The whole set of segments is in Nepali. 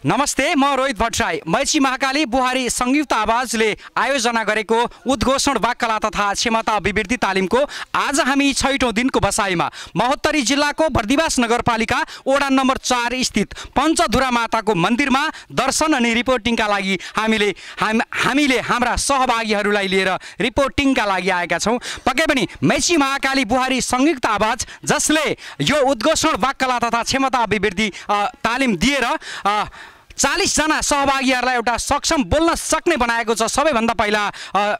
नमस्ते, म रोहित भट्टराई। मेची महाकाली बुहारी संयुक्त आवाजले आयोजना गरेको उद्घोषण वाक्कला तथा क्षमता अभिवृद्धि तालिमको आज हामी 6औं दिनको बसाइमा महोत्तरी जिल्लाको बर्दिवास नगरपालिका वडा नम्बर 4 स्थित पञ्चधुरा माताको मन्दिरमा दर्शन अनि रिपोर्टिङका लागि हामीले हाम्रा सहभागीहरूलाई लिएर रिपोर्टिङका लागि आएका छौँ। पक्कै पनि मेची महाकाली बुहारी संयुक्त आवाज जसले यो उद्घोषण वाक्कला तथा क्षमता अभिवृद्धि तालिम दिएर 40 जना सहभागीहरूलाई एउटा सक्षम बोल्न सक्ने बनाएको छ। सबैभन्दा पहिला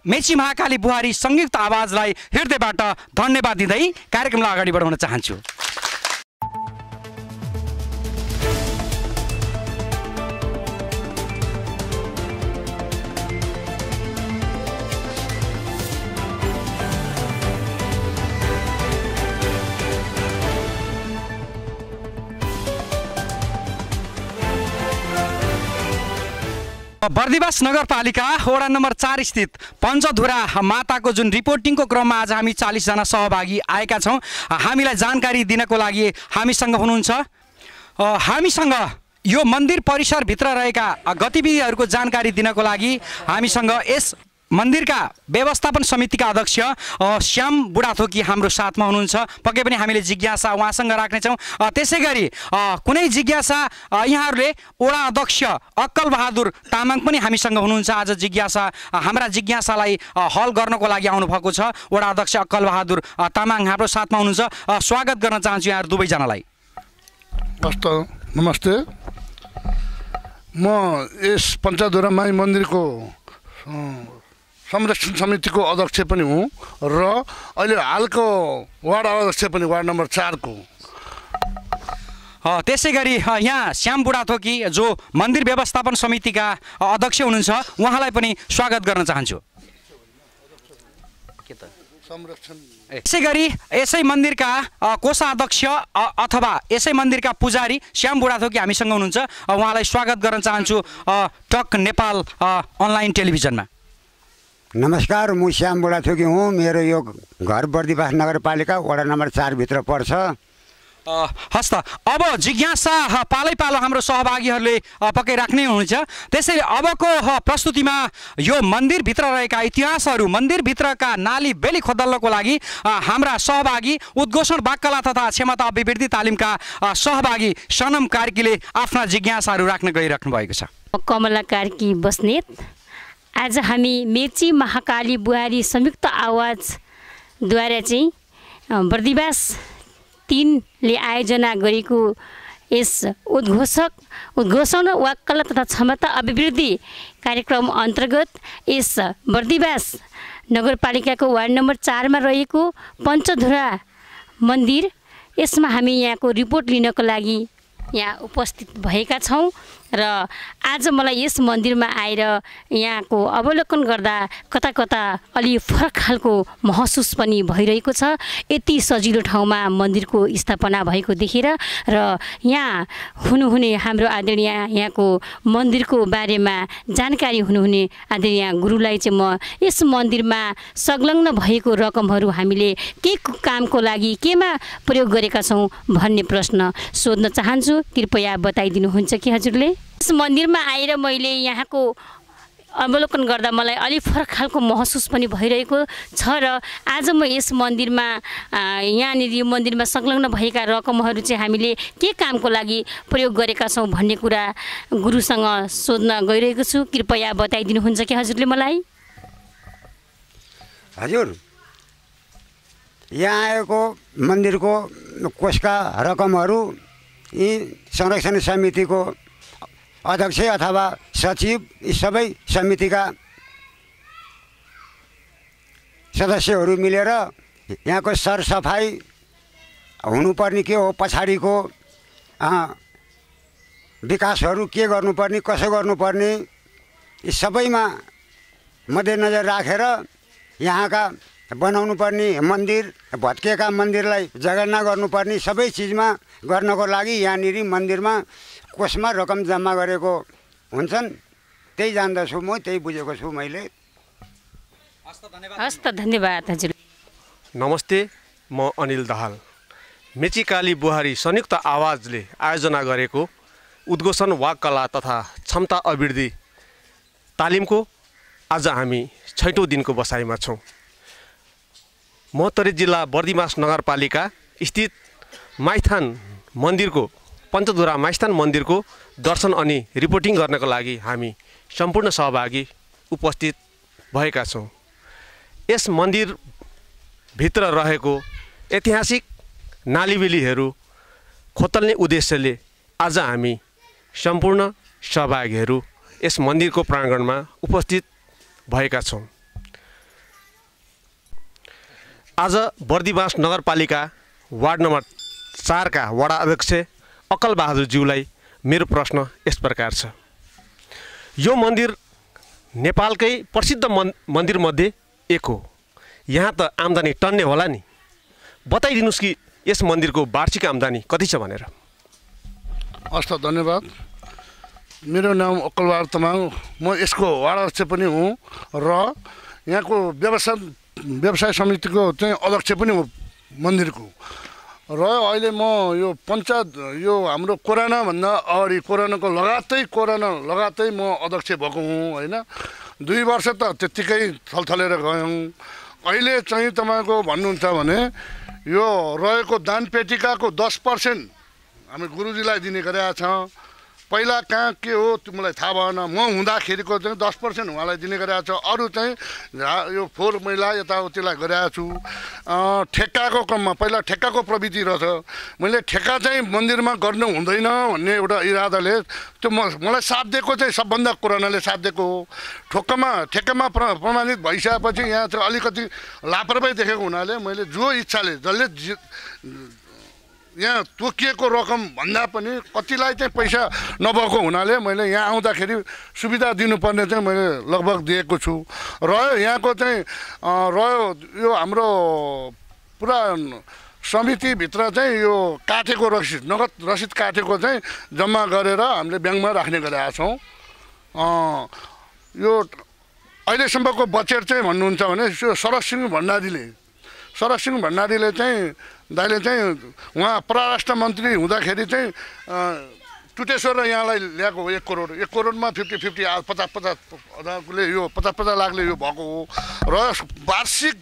मेची महाकाली बुहारी संयुक्त आवाजलाई हृदयबाट धन्यवाद दिँदै कार्यक्रमलाई अगाडि बढाउन चाहन्छु। बर्दिवास नगरपालिका वडा नम्बर 4 स्थित पञ्चधुरा माताको जुन रिपोर्टिङको क्रममा आज हामी 40 जना सहभागी आएका छौँ। हामीलाई जानकारी दिनको लागि हामीसँग हुनुहुन्छ। हामीसँग यो मन्दिर परिसरभित्र रहेका गतिविधिहरूको जानकारी दिनको लागि हामीसँग यस मन्दिरका व्यवस्थापन समितिका अध्यक्ष श्याम बुढाथोकी हाम्रो साथमा हुनुहुन्छ। पक्कै पनि हामीले जिज्ञासा उहाँसँग राख्नेछौँ। त्यसै गरी कुनै जिज्ञासा यहाँहरूले वडा अध्यक्ष अक्कल बहादुर तामाङ पनि हामीसँग हुनुहुन्छ। आज जिज्ञासा हाम्रा जिज्ञासालाई हल गर्नको लागि आउनुभएको छ। वडा अध्यक्ष अक्कल बहादुर तामाङ हाम्रो साथमा हुनुहुन्छ। स्वागत गर्न चाहन्छु यहाँहरू दुवैजनालाई। नमस्ते, म यस पञ्चधुरा माई मन्दिरको संरक्षण समितिको अध्यक्ष पनि हुँ र अहिले हालको वार्ड अध्यक्ष पनि वार्ड नम्बर 4 को। त्यसै गरी यहाँ श्याम बुढाथोकी जो मन्दिर व्यवस्थापन समितिका अध्यक्ष हुनुहुन्छ, उहाँलाई पनि स्वागत गर्न चाहन्छु। त्यसै गरी यसै मन्दिरका कोषाध्यक्ष अथवा यसै मन्दिरका पुजारी श्याम बुढाथोकी हामीसँग हुनुहुन्छ। उहाँलाई स्वागत गर्न चाहन्छु टक नेपाल अनलाइन टेलिभिजनमा। नमस्कार, म श्याम बुढाथोकी हुँ। मेरो यो घर बर्दिवास नगरपालिका वडा नम्बर 4 भित्र पर्छ। हस् त, अब जिज्ञासा पालै पालो हाम्रो सहभागीहरूले पक्कै राख्नै हुनुहुन्छ। त्यसैले अबको प्रस्तुतिमा यो मन्दिरभित्र रहेका इतिहासहरू, मन्दिरभित्रका नाली बेली खोदल्नको लागि हाम्रा सहभागी उद्घोषण वाक्कला तथा क्षमता अभिवृद्धि तालिमका सहभागी सनम कार्कीले आफ्ना जिज्ञासाहरू राख्न गइराख्नु भएको छ। कमला कार्की बस्नेत। आज हामी मेची महाकाली बुहारी संयुक्त आवाजद्वारा चाहिँ बर्दिवास 3 ले आयोजना गरेको यस उद्घोषण वाक्कला तथा क्षमता अभिवृद्धि कार्यक्रम अन्तर्गत यस बर्दिवास नगरपालिकाको वार्ड नम्बर 4 मा रहेको पञ्चधुरा मन्दिर, यसमा हामी यहाँको रिपोर्ट लिनको लागि यहाँ उपस्थित भएका छौँ र आज मलाई यस मन्दिरमा आएर यहाँको अवलोकन गर्दा कता कता अलि फरक खालको महसुस पनि भइरहेको छ। यति सजिलो ठाउँमा मन्दिरको स्थापना भएको देखेर र यहाँ हुनुहुने हाम्रो आदरणीय यहाँको मन्दिरको बारेमा जानकारी हुनुहुने आदरणीय गुरुलाई चाहिँ म यस मन्दिरमा संलग्न भएको रकमहरू हामीले के कामको लागि केमा प्रयोग गरेका छौँ भन्ने प्रश्न सोध्न चाहन्छु। कृपया बताइदिनुहुन्छ कि हजुरले? यस मन्दिरमा आएर मैले यहाँको अवलोकन गर्दा मलाई अलि फरक खालको महसुस पनि भइरहेको छ र आज म यस मन्दिरमा यहाँनिर यो मन्दिरमा संलग्न भएका रकमहरू चाहिँ हामीले के कामको लागि प्रयोग गरेका छौँ भन्ने कुरा गुरुसँग सोध्न गइरहेको छु। कृपया बताइदिनुहुन्छ कि हजुरले मलाई? हजुर, यहाँ आएको मन्दिरको कोषका रकमहरू यी संरक्षण समितिको अध्यक्ष अथवा सचिव, यी सबै समितिका सदस्यहरू मिलेर यहाँको सरसफाइ हुनुपर्ने के हो, पछाडिको विकासहरू के गर्नुपर्ने, कसो गर्नुपर्ने, यी सबैमा मध्यनजर राखेर यहाँका बनाउनु पर्ने मन्दिर, भत्किएका मन्दिरलाई जगेर्ना गर्नुपर्ने सबै चिजमा गर्नको लागि यहाँनिर मन्दिरमा कोषमा रकम जम्मा गरेको हुन्छन्। त्यही जान्दछु म, त्यही बुझेको छु मैले। हस् त, धन्यवाद हजुर। नमस्ते, म अनिल दाहाल। मेची काली बुहारी संयुक्त आवाजले आयोजना गरेको उद्घोषण वा कला तथा क्षमता अभिवृद्धि तालिमको आज हामी 6औं दिनको बसाइमा छौँ। महोत्तरी जिल्ला बर्दिवास नगरपालिका स्थित माइस्थान मन्दिरको पञ्चधुरा माइस्थान मन्दिरको दर्शन अनि रिपोर्टिङ गर्नको लागि हामी सम्पूर्ण सहभागी उपस्थित भएका छौँ। यस मन्दिरभित्र रहेको ऐतिहासिक नालीबेलीहरू खोतल्ने उद्देश्यले आज हामी सम्पूर्ण सहभागीहरू यस मन्दिरको प्राङ्गणमा उपस्थित भएका छौँ। आज बर्दिवास नगरपालिका वार्ड नम्बर 4 का वडा अध्यक्ष अकल बहादुरज्यूलाई मेरो प्रश्न यस प्रकार छ। यो मन्दिर नेपालकै प्रसिद्ध मन्दिरमध्ये एक हो। यहाँ त आम्दानी टन्ने होला नि, बताइदिनुहोस् कि यस मन्दिरको वार्षिक आम्दानी कति छ भनेर। हस् त, धन्यवाद। मेरो नाम अकल बहादुर तामाङ, म यसको वार्ड अध्यक्ष पनि हुँ र यहाँको व्यवसाय समितिको चाहिँ अध्यक्ष पनि हो मन्दिरको। र अहिले म यो पञ्चायत यो हाम्रो कोरोनाभन्दा अगाडि कोरोना लगातै म अध्यक्ष भएको हुँ होइन। 2 वर्ष त त्यत्तिकै थलथलेर गयौँ। अहिले चाहिँ तपाईँको भन्नुहुन्छ भने यो रहेको दान पेटिकाको 10% हामी गुरुजीलाई दिने गरेका छौँ। पहिला कहाँ के हो त्यो मलाई थाहा भएन। म हुँदाखेरिको चाहिँ 10% उहाँलाई दिने गरेको छ। अरू चाहिँ यो फोहोर मैला यताउतिलाई गरेको छु। ठेक्काको क्रममा पहिला ठेक्काको प्रविधि रहेछ। मैले ठेक्का चाहिँ मन्दिरमा गर्नु हुँदैन भन्ने एउटा इरादाले त्यो मलाई साथ दिएको चाहिँ सबभन्दा कोरोनाले साथ दिएको हो। ठेक्कामा प्रमाणित भइसकेपछि यहाँ चाहिँ अलिकति लापरवाही देखेको हुनाले मैले जो इच्छाले जसले यहाँ तोकिएको रकम भन्दा पनि कतिलाई चाहिँ पैसा नभएको हुनाले मैले यहाँ आउँदाखेरि सुविधा दिनुपर्ने चाहिँ मैले लगभग दिएको छु। रह्यो यहाँको चाहिँ रह्यो यो हाम्रो पुरा समितिभित्र चाहिँ यो काटेको रसिद नगद रसिद काटेको चाहिँ जम्मा गरेर हामीले ब्याङ्कमा राख्ने गरेका छौँ। यो अहिलेसम्मको बजेट चाहिँ भन्नुहुन्छ भने शरद सिंह भण्डारीले चाहिँ दाइले चाहिँ उहाँ परराष्ट्र मन्त्री हुँदाखेरि चाहिँ टुटेश्वर र यहाँलाई ल्याएको 1 करोडमा 50-50 50-50 यो 50-50 लाखले यो भएको हो। र वार्षिक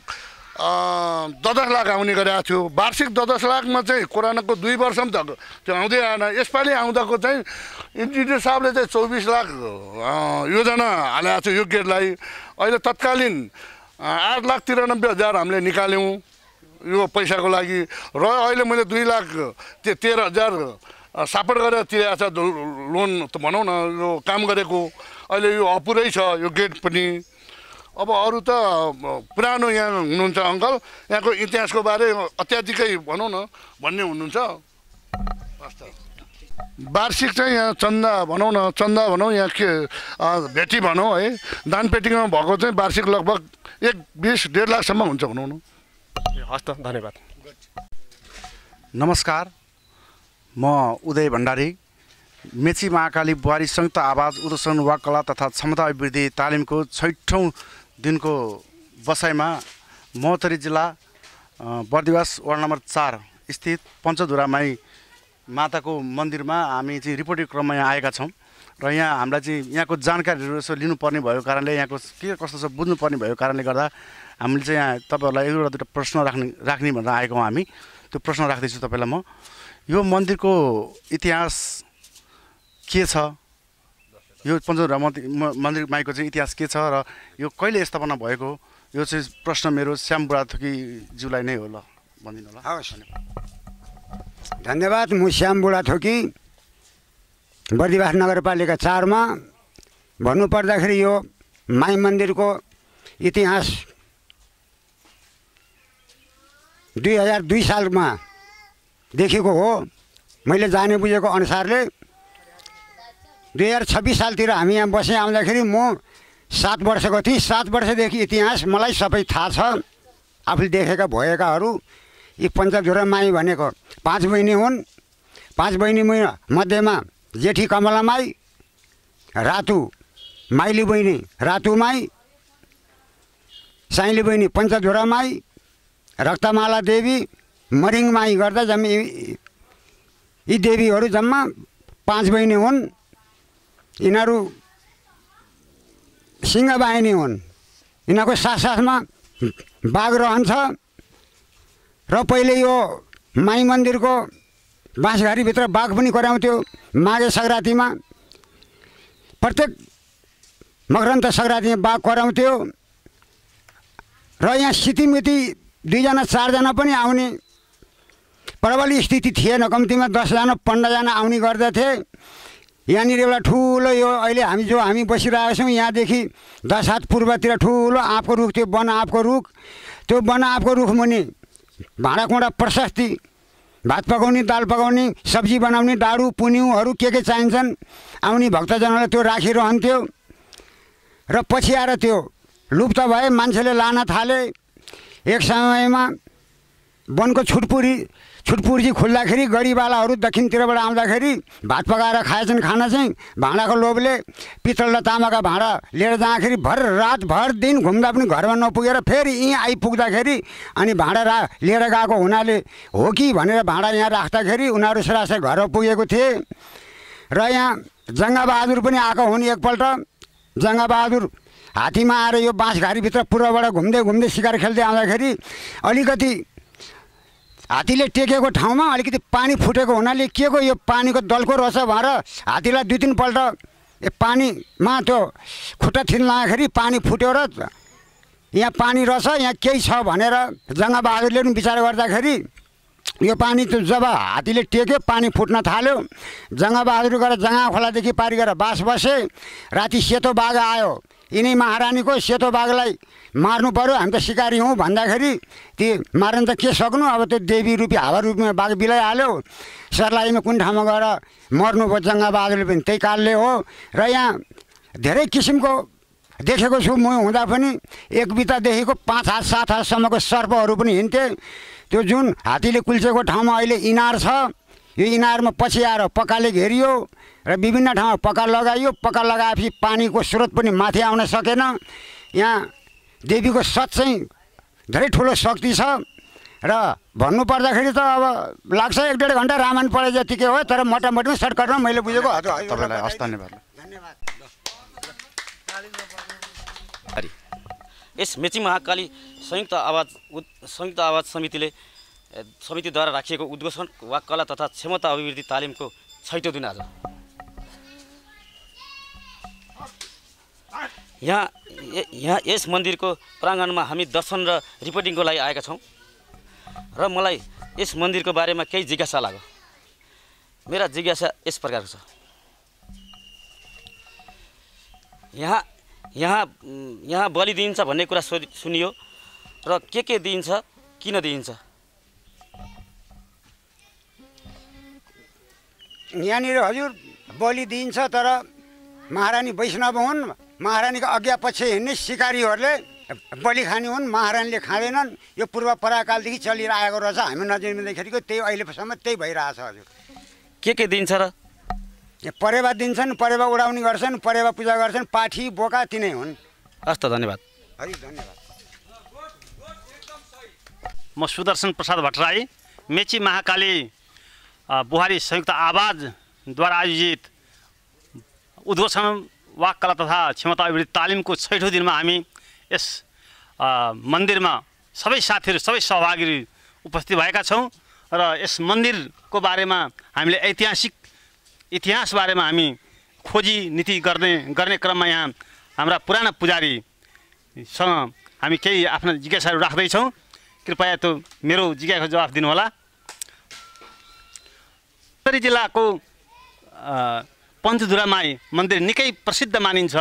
10 लाख आउने गरेको थियो। वार्षिक 10 लाखमा चाहिँ कोरोनाको 2 वर्षमा त त्यो आउँदै आएन। यसपालि आउँदाको चाहिँ इन्जिनियर साहबले चाहिँ 24 लाख योजना हालेको थियो यो गेटलाई। अहिले तत्कालीन 8,93,000 हामीले निकाल्यौँ यो पैसाको लागि। र अहिले मैले 2,13,000 सापट गरेर तिरेको छ लोन त भनौँ न। यो काम गरेको अहिले यो अपुरै छ यो गेट पनि। अब अरू त पुरानो यहाँ हुनुहुन्छ अङ्कल, यहाँको इतिहासको बारे अत्याधिकै भनौँ न भन्ने हुनुहुन्छ। वार्षिक चाहिँ यहाँ चन्दा भनौँ यहाँ के भेटी भनौँ है, दान पेटिङमा भएको चाहिँ वार्षिक लगभग 1-20-1.5 लाखसम्म हुन्छ भनौँ न। हस् त, धन्यवाद। नमस्कार, म उदय भण्डारी, मेची महाकाली बुहारी संयुक्त आवाज उद्घोषण वा कला तथा क्षमता अभिवृद्धि तालिमको 6औं दिनको बसाइमा महोत्तरी जिल्ला बर्दिवास वार्ड नम्बर 4 स्थित पञ्चधुरा माई माताको मन्दिरमा हामी चाहिँ रिपोर्टिङ क्रममा यहाँ आएका छौँ। र यहाँ हामीलाई चाहिँ यहाँको जानकारीहरू यसो लिनुपर्ने भएको कारणले, यहाँको के कस्तो छ बुझ्नुपर्ने भएको कारणले गर्दा हामीले चाहिँ यहाँ तपाईँहरूलाई 1-2 प्रश्न राख्ने भनेर आएको हौँ हामी। त्यो प्रश्न राख्दैछु तपाईँलाई म। यो मन्दिरको इतिहास के छ? यो पञ्चधुरा मन्दिर माईको चाहिँ इतिहास के छ र यो कहिले स्थापना भएको? यो चाहिँ प्रश्न मेरो श्याम बुढाथोकीज्यूलाई नै हो। ल भनिदिनु होला। हवस्, धन्यवाद। म श्याम बुढाथोकी, बर्दिवास नगरपालिका 4 मा। भन्नुपर्दाखेरि यो माई मन्दिरको इतिहास 2002 सालमा देखेको हो। मैले जाने बुझेको अनुसारले 2026 सालतिर हामी यहाँ बसेँ आउँदाखेरि म 7 वर्षको थिएँ। 7 वर्षदेखि इतिहास मलाई सबै थाहा छ। आफूले देखेका भएकाहरू यी पञ्चधुरा माई भनेको 5 बहिनी हुन्। 5 बहिनी मध्येमा जेठी कमला माई, रातु माइली बहिनी रातु माई, साइली बहिनी पञ्चधुरा माई, रक्तमाला देवी, मरिङ माई गर्दा जम्मा यी देवीहरू जम्मा 5 बहिनी हुन्। यिनीहरू सिंहवाहिनी हुन्। यिनीहरूको साथसाथमा बाघ रहन्छ र पहिले यो माई मन्दिरको बाँसघारीभित्र बाघ पनि कराउँथ्यो माघे सङ्क्रान्तिमा। प्रत्येक मकरन्त सङ्क्रान्तिमा बाघ कराउँथ्यो र यहाँ सितिमिति 2 जना 4 जना पनि आउने प्रबल स्थिति थिएन। कम्तीमा 10 जना 15 जना आउने गर्दथे। यहाँनिर एउटा ठुलो यो अहिले हामी बसिरहेका छौँ यहाँदेखि 10 हात पूर्वतिर ठुलो आँपको रुख थियो, वन आँपको रुख। त्यो वन आँपको रुख मुनि भाँडाकुँडा प्रशस्ति भात पकाउने, दाल पकाउने, सब्जी बनाउने, डाडु पुन्युहरू के चाहिन्छन् आउने भक्तजनलाई त्यो राखिरहन्थ्यो। र पछि आएर त्यो लुप्त भए, मान्छेले लान थाले। एक समयमा वनको छुटपुर्जी खुल्दाखेरि गरिबवालाहरू दक्षिणतिरबाट आउँदाखेरि भात पकाएर खाएछन्। खाना चाहिँ भाँडाको लोभले पित्तल र तामाका भाँडा लिएर जाँदाखेरि रातभर दिन घुम्दा पनि घरमा नपुगेर फेरि यहीँ आइपुग्दाखेरि अनि भाँडा लिएर गएको हुनाले हो कि भनेर भाँडा यहाँ राख्दाखेरि उनीहरू सरासर घर पुगेको थिए। र यहाँ जङ्गबहादुर पनि आएको हुन् एकपल्ट। जङ्गबहादुर हात्तीमा आएर यो बाँसघारीभित्र पूर्वबाट घुम्दै शिकार खेल्दै आउँदाखेरि अलिकति हात्तीले टेकेको ठाउँमा अलिकति पानी फुटेको हुनाले के को यो पानीको दलको रहेछ भएर हात्तीलाई 2-3 पल्ट पानीमा त्यो खुट्टा थिल्लाखेरि पानी फुट्यो र यहाँ पानी रहेछ, यहाँ केही छ भनेर जङ्गबहादुरले पनि विचार गर्दाखेरि यो पानी त्यो जब हात्तीले टेक्यो पानी फुट्न थाल्यो। जङ्गबहादुर गएर जङ्गा खोलादेखि पारी गएर बास बसे। राति सेतो बाघ आयो। यिनै महारानीको सेतो बाघलाई मार्नु पर्यो, हामी त शिकारी हौँ भन्दाखेरि ती मार्न त के सक्नु, अब त्यो देवी रूपी हावा रूपमा बाघ बिलाइहाल्यो। सर्लाहीमा कुन ठाउँमा गएर मर्नुभयो जङ्गबहादुरले पनि त्यही कालले हो। र यहाँ धेरै किसिमको देखेको छु म हुँदा पनि। एक बितादेखिको 5 हात 7 हातसम्मको सर्पहरू पनि हिँड्थे। त्यो जुन हात्तीले कुल्चेको ठाउँमा अहिले इनार छ, यो इनारमा पछि आएर पक्काले घेरियो र विभिन्न ठाउँमा पक्का लगाइयो। पक्का लगाएपछि पानीको स्रोत पनि माथि आउन सकेन। यहाँ देवीको सत चाहिँ धेरै ठुलो शक्ति छ। र भन्नुपर्दाखेरि त अब लाग्छ 1-1.5 घन्टा रामायण पढे जतिकै हो, तर मोटामोटीमा सर्टकटमा मैले बुझेको। तपाईँलाई हस्, धन्यवाद। यस मेची महाकाली संयुक्त आवाज समितिद्वारा राखिएको उद्घोषण वा कला तथा क्षमता अभिवृद्धि तालिमको 6औं दिन आज यहाँ यस मन्दिरको प्राङ्गणमा हामी दर्शन र रिपोर्टिङको लागि आएका छौँ। र मलाई यस मन्दिरको बारेमा केही जिज्ञासा लाग्यो। मेरा जिज्ञासा यस प्रकारको छ। यहाँ बलि दिइन्छ भन्ने कुरा सुनियो र के दिइन्छ, किन दिइन्छ? यहाँनिर हजुर बलि दिइन्छ, तर महारानी वैष्णव हुन्। महारानीको आज्ञा पछि हिँड्ने सिकारीहरूले बलि खाने हुन्, महारानीले खाँदैनन्। यो पूर्व पराकालदेखि चलिरहेको रहेछ। हामी नजिकमा देखेको त्यही अहिलेसम्म त्यही भइरहेछ हजुर। के दिन्छ र? परेवा दिन्छन्, परेवा उडाउने गर्छन्, परेवा पूजा गर्छन्, पाठी बोका तिनै हुन्। हस् त, धन्यवाद। हरि धन्यवाद। म सुदर्शन प्रसाद भट्टराई, मेची महाकाली बुहारी संयुक्त आवाजद्वारा आयोजित उद्घोषण वाक कला तथा क्षमता अभिवृद्धि तालिमको 6औं दिनमा हामी यस मन्दिरमा सबै साथीहरू, सबै सहभागी उपस्थित भएका छौँ। र यस मन्दिरको बारेमा हामीले इतिहास बारेमा हामी खोजी नीति गर्ने क्रममा यहाँ हाम्रा पुराना पुजारीसँग हामी केही आफ्ना जिज्ञासाहरू राख्दैछौँ। कृपया त्यो मेरो जिज्ञासाको जवाफ दिनुहोला। उत्तरी जिल्लाको पञ्चधुरामाई मन्दिर निकै प्रसिद्ध मानिन्छ।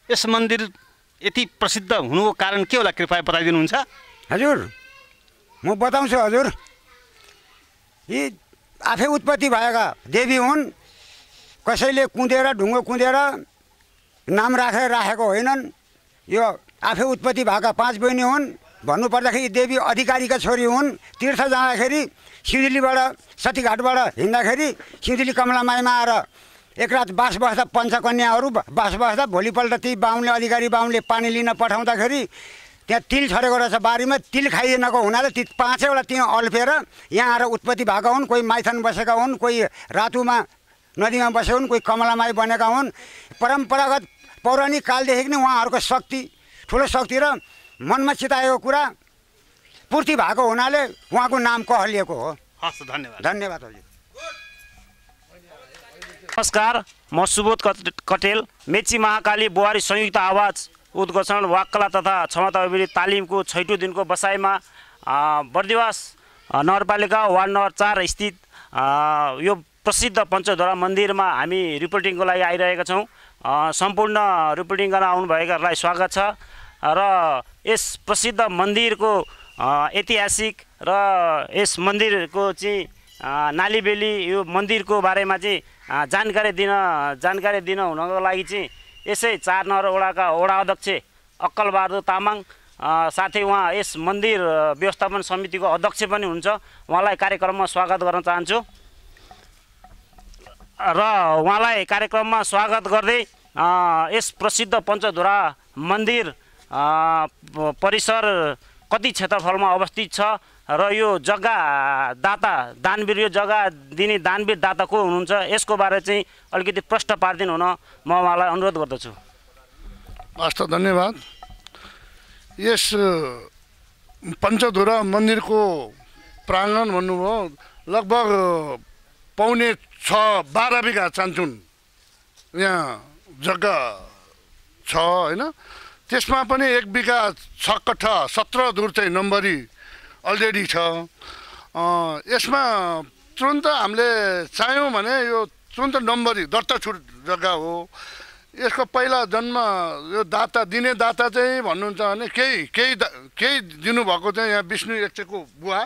यस मन्दिर यति प्रसिद्ध हुनुको कारण के होला, कृपया बताइदिनुहुन्छ? हजुर म बताउँछु हजुर। यी आफै उत्पत्ति भएका देवी हुन्। कसैले कुँदेर ढुङ्गो कुँदेर नाम राखेको होइनन्। यो आफै उत्पत्ति भएका 5 बहिनी हुन्। भन्नुपर्दाखेरि देवी अधिकारीका छोरी हुन्। तीर्थ जाँदाखेरि सिन्धुलीबाट सतीघाटबाट हिँड्दाखेरि सिन्धुली कमलामाईमा आएर एक रात बास बस्दा पञ्चकन्याहरू बास बस्दा भोलिपल्ट ती बाहुनले अधिकारी बाहुनले पानी लिन पठाउँदाखेरि त्यहाँ तिल छरेको रहेछ बारीमा। तिल खाइदिनको हुनाले ती 5वटा तिल अल्फेर यहाँ आएर उत्पत्ति भएका हुन्। कोही माइथन बसेका हुन्, कोही रातुमा नदीमा बसेका हुन्, कोही कमलामाई बनेका हुन्। परम्परागत पौराणिक कालदेखि नै उहाँहरूको शक्ति, ठुलो शक्ति र मनमा चिताएको कुरा पूर्ति भएको हुनाले उहाँको नाम कहलिएको हो। हस्, धन्यवाद। धन्यवाद हजुर। नमस्कार, म सुबोध कटेल, मेची महाकाली बुहारी संयुक्त आवाज उद्घोषण वाक्कला तथा क्षमता अभिवृद्धि तालिमको 6औं दिनको बसाइमा बर्दिवास नगरपालिका वार्ड नम्बर 4 स्थित यो प्रसिद्ध पञ्चधुरा मन्दिरमा हामी रिपोर्टिङको लागि आइरहेका छौँ। सम्पूर्ण रिपोर्टिङ गर्न आउनुभएकाहरूलाई स्वागत छ र यस प्रसिद्ध मन्दिरको ऐतिहासिक र यस मन्दिरको चाहिँ नालीबेली यो मन्दिरको बारेमा चाहिँ जानकारी दिन हुनको लागि चाहिँ यसै 4 नम्बर वडाका वडा अध्यक्ष अक्कलबहादुर तामाङ साथै उहाँ यस मन्दिर व्यवस्थापन समितिको अध्यक्ष पनि हुन्छ। उहाँलाई कार्यक्रममा स्वागत गर्न चाहन्छु र उहाँलाई कार्यक्रममा स्वागत गर्दै यस प्रसिद्ध पञ्चधुरा मन्दिर परिसर कति क्षेत्रफलमा अवस्थित छ र यो जग्गा दाता दानवीर, यो जग्गा दिने दानवीर दाता को हुनुहुन्छ, यसको बारे चाहिँ अलिकति प्रश्न पारिदिनु हुन म उहाँलाई अनुरोध गर्दछु। हस्, धन्यवाद। यस पञ्चधुरा मन्दिरको प्राङ्गण भन्नुभयो लगभग पौने 12 बिघा चान्चुन यहाँ जग्गा छ होइन। त्यसमा पनि 1 बिघा 6 कट्ठा 17 धुर चाहिँ नम्बरी अलरेडी छ। यसमा तुरन्त हामीले चाह्यौँ भने यो तुरन्त नम्बरी दर्ता छुट जग्गा हो। यसको पहिला जन्म यो दाता दिने दाता चाहिँ भन्नुहुन्छ भने केही दिनुभएको चाहिँ यहाँ विष्णु एक्चेको बुवा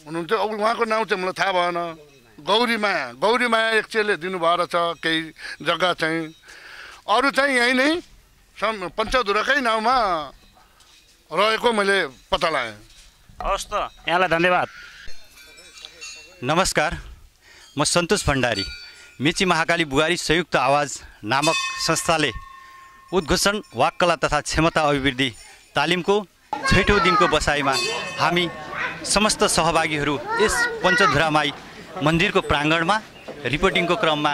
हुनुहुन्थ्यो। अब उहाँको नाउँ चाहिँ मलाई थाहा भएन। गौरीमाया एक्चेले दिनुभएको रहेछ केही जग्गा चाहिँ। अरू चाहिँ यहीँ नै पञ्चधुराकै नाउँमा रहेको मैले पत्ता लगाएँ। हवस् त, यहाँलाई धन्यवाद। नमस्कार, म सन्तोष भण्डारी, मेची महाकाली बुहारी संयुक्त आवाज नामक संस्थाले उद्घोषण वाक्कला तथा क्षमता अभिवृद्धि तालिमको 6औं दिनको बसाइमा हामी समस्त सहभागीहरू यस पञ्चधुरामाई मन्दिरको प्राङ्गणमा रिपोर्टिङको क्रममा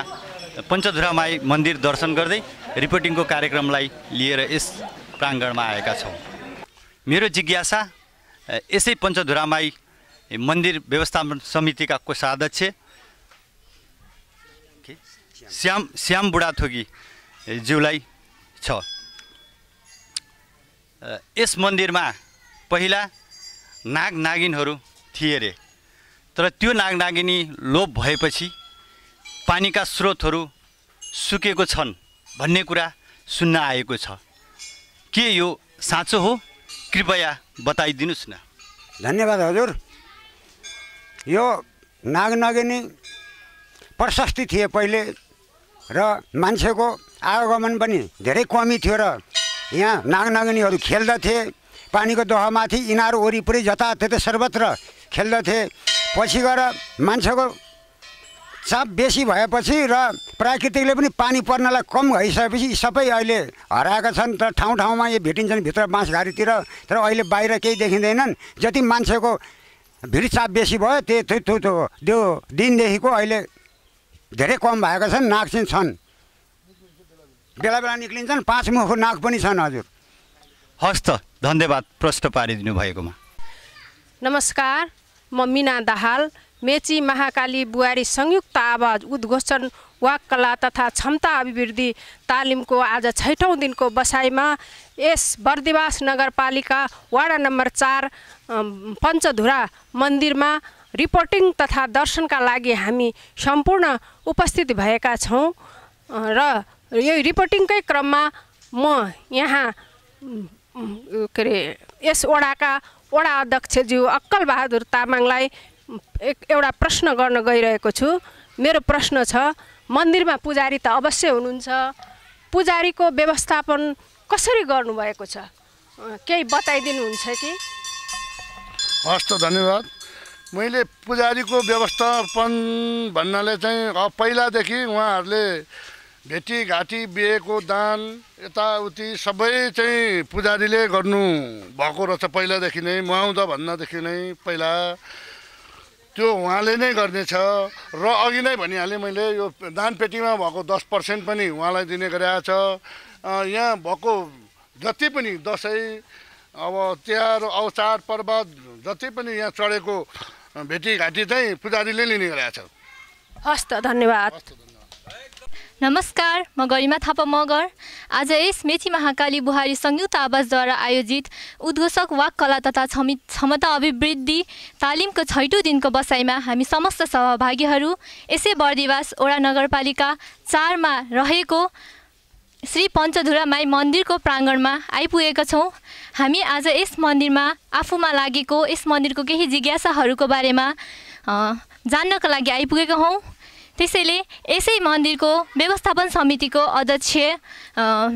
पञ्चधुरामाई मन्दिर दर्शन गर्दै रिपोर्टिङको कार्यक्रमलाई लिएर यस प्राङ्गणमा आएका छौँ। मेरो जिज्ञासा यसै पञ्चधुरामाई मन्दिर व्यवस्थापन समितिका कोषाध्यक्ष श्याम बुढाथोकी ज्यूलाई छ। यस मन्दिरमा पहिला नाग नागिनहरू थिए रे, तर त्यो नाग नागिनी लोप भएपछि पानीका स्रोतहरू सुकेको छन् भन्ने कुरा सुन्न आएको छ। के यो साँचो हो? कृपया बताइदिनुहोस् न। धन्यवाद हजुर। यो नाग नागिनी प्रशस्ति थिए पहिले र मान्छेको आवागमन पनि धेरै कमी थियो र यहाँ नाग नागिनीहरू खेल्दथे। पानीको दोहामाथि यिनीहरू वरिपरि जताततै सर्वत्र खेल्दथे। पछि गएर मान्छेको चाप बेसी भएपछि र प्राकृतिकले पनि पानी पर्नलाई कम भइसकेपछि सबै अहिले हराएका छन्। तर ठाउँ ठाउँमा यो भेटिन्छन् भित्र बाँसघारीतिर, तर अहिले बाहिर केही देखिँदैनन्। जति मान्छेको भिड चाप बेसी भयो त्यो दिनदेखिको अहिले धेरै कम भएका छन्। नाग चाहिँ छन्, बेला बेला निक्लिन्छन्। 5 मुखको नाग पनि छन् हजुर। हस् त, धन्यवाद प्रश्न पारिदिनु भएकोमा। नमस्कार, म मिना दाहाल, मेची महाकाली बुहारी संयुक्त आवाज उद्घोषण वाक्कला तथा क्षमता अभिवृद्धि तालिमको आज 6औं दिनको बसाइमा यस बर्दिवास नगरपालिका वाडा नम्बर 4 पञ्चधुरा मन्दिरमा रिपोर्टिङ तथा दर्शनका लागि हामी सम्पूर्ण उपस्थित भएका छौँ र यो रिपोर्टिङकै क्रममा म यहाँ यस वडाका वडा अध्यक्षज्यू अक्कलबहादुर तामाङलाई एउटा प्रश्न गर्न गइरहेको छु। मेरो प्रश्न छ, मन्दिरमा पुजारी त अवश्य हुनुहुन्छ, पुजारीको व्यवस्थापन कसरी गर्नुभएको छ? केही बताइदिनुहुन्छ कि? हस् त, धन्यवाद। मैले पुजारीको व्यवस्थापन भन्नाले चाहिँ पहिलादेखि उहाँहरूले भेटीघाटी बिहेको दान यताउति सबै चाहिँ पुजारीले गर्नु भएको रहेछ पहिलादेखि नै। म आउँदा भन्दादेखि नै पहिला त्यो उहाँले नै गर्नेछ र अघि नै भनिहालेँ मैले यो दानपेटीमा भएको 10% पनि उहाँलाई दिने गरेको छ। यहाँ भएको जति पनि दसैँ अब तिहार अब चाडपर्व जति पनि यहाँ चढेको भेटीघाटी चाहिँ पुजारीले लिने गरेको छ। हस् त, धन्यवाद। नमस्कार, म गरिमा थापा मगर। आज यस मेची महाकाली बुहारी संयुक्त आवासद्वारा आयोजित उद्घोषक वाक कला तथा क्षमता अभिवृद्धि तालिमको 6औं दिनको बसाइमा हामी समस्त सहभागीहरू यसै बर्दिवास वडा नगरपालिका 4 मा रहेको श्री पञ्चधुरा माई मन्दिरको प्राङ्गणमा आइपुगेका छौँ। हामी आज यस मन्दिरमा आफूमा लागेको यस मन्दिरको केही जिज्ञासाहरूको बारेमा जान्नका लागि आइपुगेका हौँ। त्यसैले यसै मन्दिरको व्यवस्थापन समितिको अध्यक्ष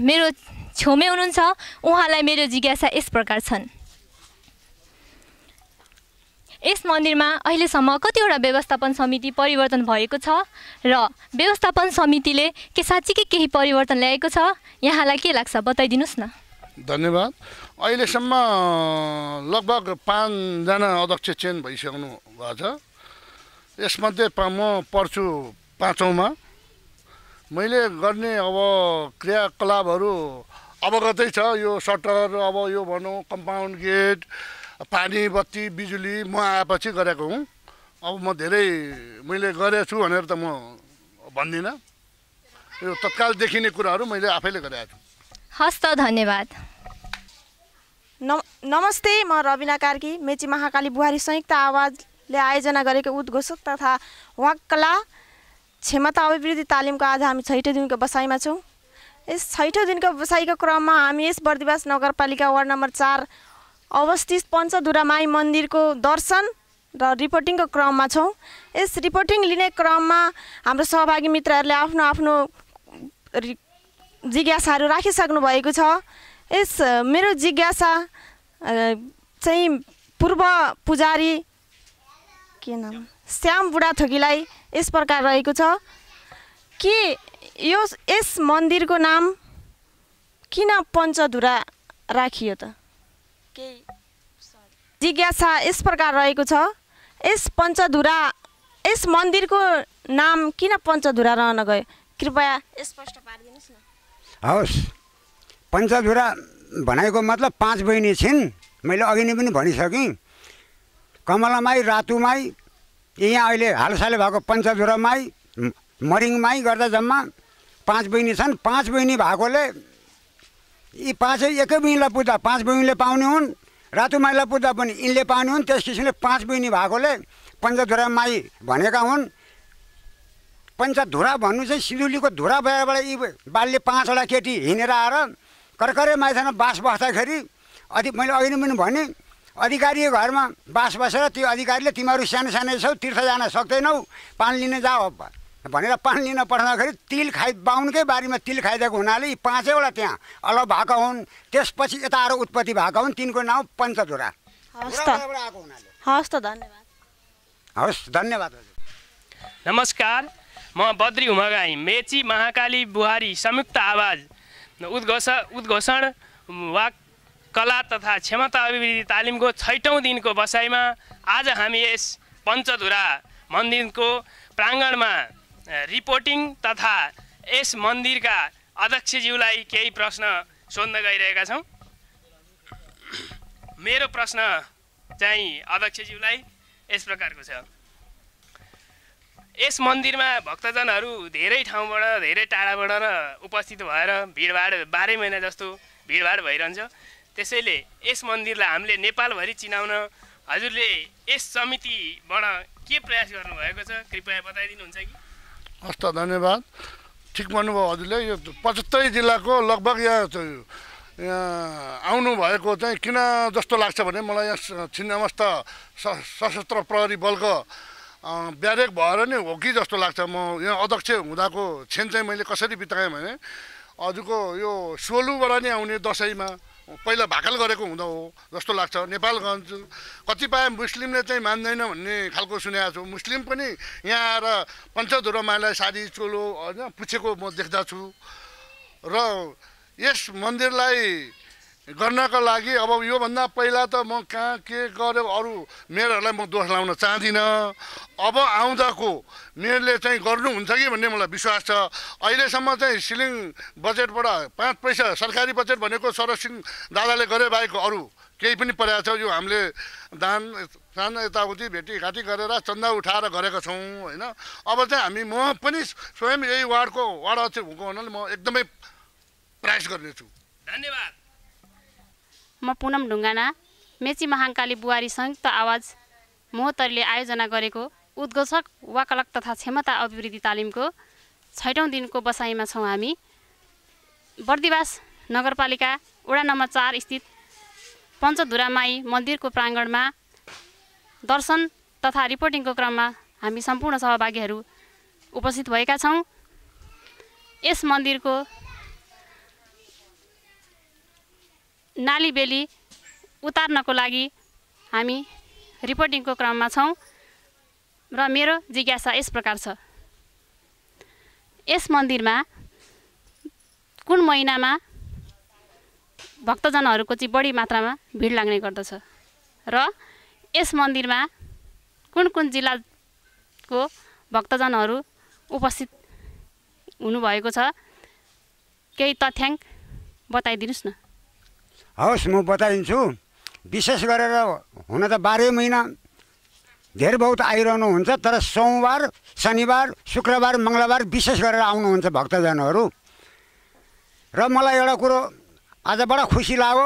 मेरो छेउमै हुनुहुन्छ। उहाँलाई मेरो जिज्ञासा यस प्रकार छन्। यस मन्दिरमा अहिलेसम्म कतिवटा व्यवस्थापन समिति परिवर्तन भएको छ र व्यवस्थापन समितिले के साँच्चीकै केही परिवर्तन ल्याएको छ? यहाँलाई के लाग्छ, बताइदिनुहोस् न। धन्यवाद। अहिलेसम्म लगभग 5 जना अध्यक्ष चेन्ज भइसक्नु भएको छ। यसमध्ये म पर्छु 5औँमा। मैले गर्ने अब क्रियाकलापहरू अवगतै छ। यो सटर, अब यो भनौँ कम्पाउन्ड गेट, पानी बत्ती बिजुली म आएपछि गरेको हुँ। अब म धेरै मैले गरेको छु भनेर त म भन्दिनँ। यो तत्काल देखिने कुराहरू मैले आफैले गरेको छु। हस् त, धन्यवाद। नमस्ते, म रबिना कार्की। मेची महाकाली बुहारी संयुक्त आवाजले आयोजना गरेको उद्घोषक तथा वाक कला क्षमता अभिवृद्धि तालिमको आज हामी 6औं दिनको बसाइमा छौँ। यस 6औं दिनको बसाइको क्रममा हामी यस बर्दिवास नगरपालिका वार्ड नम्बर 4 अवस्थित पञ्चधुरा माई मन्दिरको दर्शन र रिपोर्टिङको क्रममा छौँ। यस रिपोर्टिङ लिने क्रममा हाम्रो सहभागी मित्रहरूले आफ्नो आफ्नो जिज्ञासाहरू राखिसक्नु भएको छ। यस मेरो जिज्ञासा चाहिँ पूर्व पुजारी के नाम श्याम बुढाथोकीलाई यस प्रकार रहेको छ कि यस मन्दिरको नाम किन पञ्चधुरा राखियो त? जिज्ञासा यस प्रकार रहेको छ, यस मन्दिरको नाम किन पञ्चधुरा रहन गयो? कृपया स्पष्ट पारिदिनुहोस् न। हवस्, पञ्चधुरा भनेको मतलब 5 बहिनी छिन्। मैले अघि नै पनि भनिसकेँ। कमलामाई, रातुमाई, यहाँ अहिले हालसालै भएको पञ्चधुरामाई, मरिङमाई गर्दा जम्मा 5 बहिनी छन्। 5 बहिनी भएकोले यी 5 एकै बहिनीलाई पुज्दा 5 बहिनीले पाउने हुन्, रातुमाईलाई पुज्दा पनि यिनले पाउने हुन्। त्यस किसिमले 5 बहिनी भएकोले पञ्चधुरा माई भनेका हुन्। पञ्चधुरा भन्नु चाहिँ सिन्धुलीको धुरा बजारबाट यी बालले 5वटा केटी हिँडेर आएर कर्करे माइथानमा बास बस्दाखेरि मैले अघि नै पनि भने अधिकारीको घरमा बास बसेर त्यो अधिकारीले तिमीहरू सानो सानो छौ, तीर्थ जान सक्दैनौ, पानी लिन जाऊ भनेर पानी लिन पठाउँदाखेरि तिल बाहुनकै बारीमा तिल खाइदिएको हुनाले यी 5वटा त्यहाँ अलग भएका हुन्। त्यसपछि यता आएर उत्पत्ति भएका हुन्। तिनको नाम पञ्चधुरा। हस् त, धन्यवाद। हवस्, धन्यवाद। नमस्कार, म बद्री हुमगाई। मेची महाकाली बुहारी संयुक्त आवाज उद्घोषण वाक कला तथा क्षमता अभिवृद्धि तालिमको 6औं दिनको बसाइमा आज हामी यस पञ्चधुरा मन्दिरको प्राङ्गणमा रिपोर्टिङ तथा यस मन्दिरका अध्यक्षज्यूलाई केही प्रश्न सोध्न गइरहेका छौँ। मेरो प्रश्न चाहिँ अध्यक्षज्यूलाई यस प्रकारको छ। यस मन्दिरमा भक्तजनहरू धेरै ठाउँबाट धेरै टाढाबाट उपस्थित भएर भिडभाड 12 महिना जस्तो भिडभाड भइरहन्छ। त्यसैले यस मन्दिरलाई हामीले नेपालभरि चिनाउन हजुरले यस समितिबाट के प्रयास गर्नुभएको छ, कृपया बताइदिनुहुन्छ कि? हस् त, धन्यवाद। ठिक भन्नुभयो हजुरले। यो 75 जिल्लाको लगभग यहाँ आउनुभएको चाहिँ किन जस्तो लाग्छ भने मलाई यहाँ छिन्नमस्ता सशस्त्र प्रहरी बलको ब्यारेक भएर नै हो कि जस्तो लाग्छ। म यहाँ अध्यक्ष हुँदाको क्षण चाहिँ मैले कसरी बिताएँ भने हजुरको यो सोलुबाट नै आउने दसैँमा पहिला भाकल गरेको हुँदा हो जस्तो लाग्छ। नेपालगञ्ज कतिपय मुस्लिमले चाहिँ मान्दैन भन्ने खालको सुनेको छु। मुस्लिम पनि यहाँ आएर पञ्चधुरा माईलाई साडी चोलो होइन पुछेको म देख्दछु। र यस मन्दिरलाई गर्नको लागि अब योभन्दा पहिला त म कहाँ के गर्यो अरू मेयरहरूलाई म दोष लाउन चाहदिनँ। अब आउँदाको मेयरले चाहिँ गर्नुहुन्छ कि भन्ने मलाई विश्वास छ। अहिलेसम्म चाहिँ सिलिङ बजेटबाट 5 पैसा सरकारी बजेट भनेको शरद सिंह दादाले गरे बाहेक अरू केही पनि परेको छ। यो हामीले दान यताउति भेटीघाटी गरेर चन्दा उठाएर गरेका छौँ होइन। अब चाहिँ म पनि स्वयं यही वार्डको वार्ड अध्यक्ष भएको हुनाले म एकदमै प्रयास गर्नेछु। धन्यवाद। म पुनम ढुङ्गाना मेची महाकाली बुहारी संयुक्त आवाज मोहतरीले आयोजना गरेको उद्घोषक वाकलक तथा क्षमता अभिवृद्धि तालिमको 6औं दिनको बसाइमा छौँ। हामी बर्दिवास नगरपालिका वडा नम्बर 4 स्थित पञ्चधुरा माई मन्दिरको प्राङ्गणमा दर्शन तथा रिपोर्टिङको क्रममा हामी सम्पूर्ण सहभागीहरू उपस्थित भएका छौँ। यस मन्दिरको नाली बेली उतार्नको लागि हामी रिपोर्टिङको क्रममा छौँ र मेरो जिज्ञासा यस प्रकार छ। यस मन्दिरमा कुन महिनामा भक्तजनहरूको चाहिँ बढी मात्रामा भिड लाग्ने गर्दछ र यस मन्दिरमा कुन कुन जिल्लाको भक्तजनहरू उपस्थित हुनुभएको छ, केही तथ्याङ्क बताइदिनुहोस् न। हवस्, म बताइदिन्छु। विशेष गरेर हुन त 12 महिना धेरै बहुत आइरहनुहुन्छ, तर सोमबार शनिबार शुक्रबार मङ्गलबार विशेष गरेर आउनुहुन्छ भक्तजनहरू। र मलाई एउटा कुरो आज बडा खुसी लाग्यो।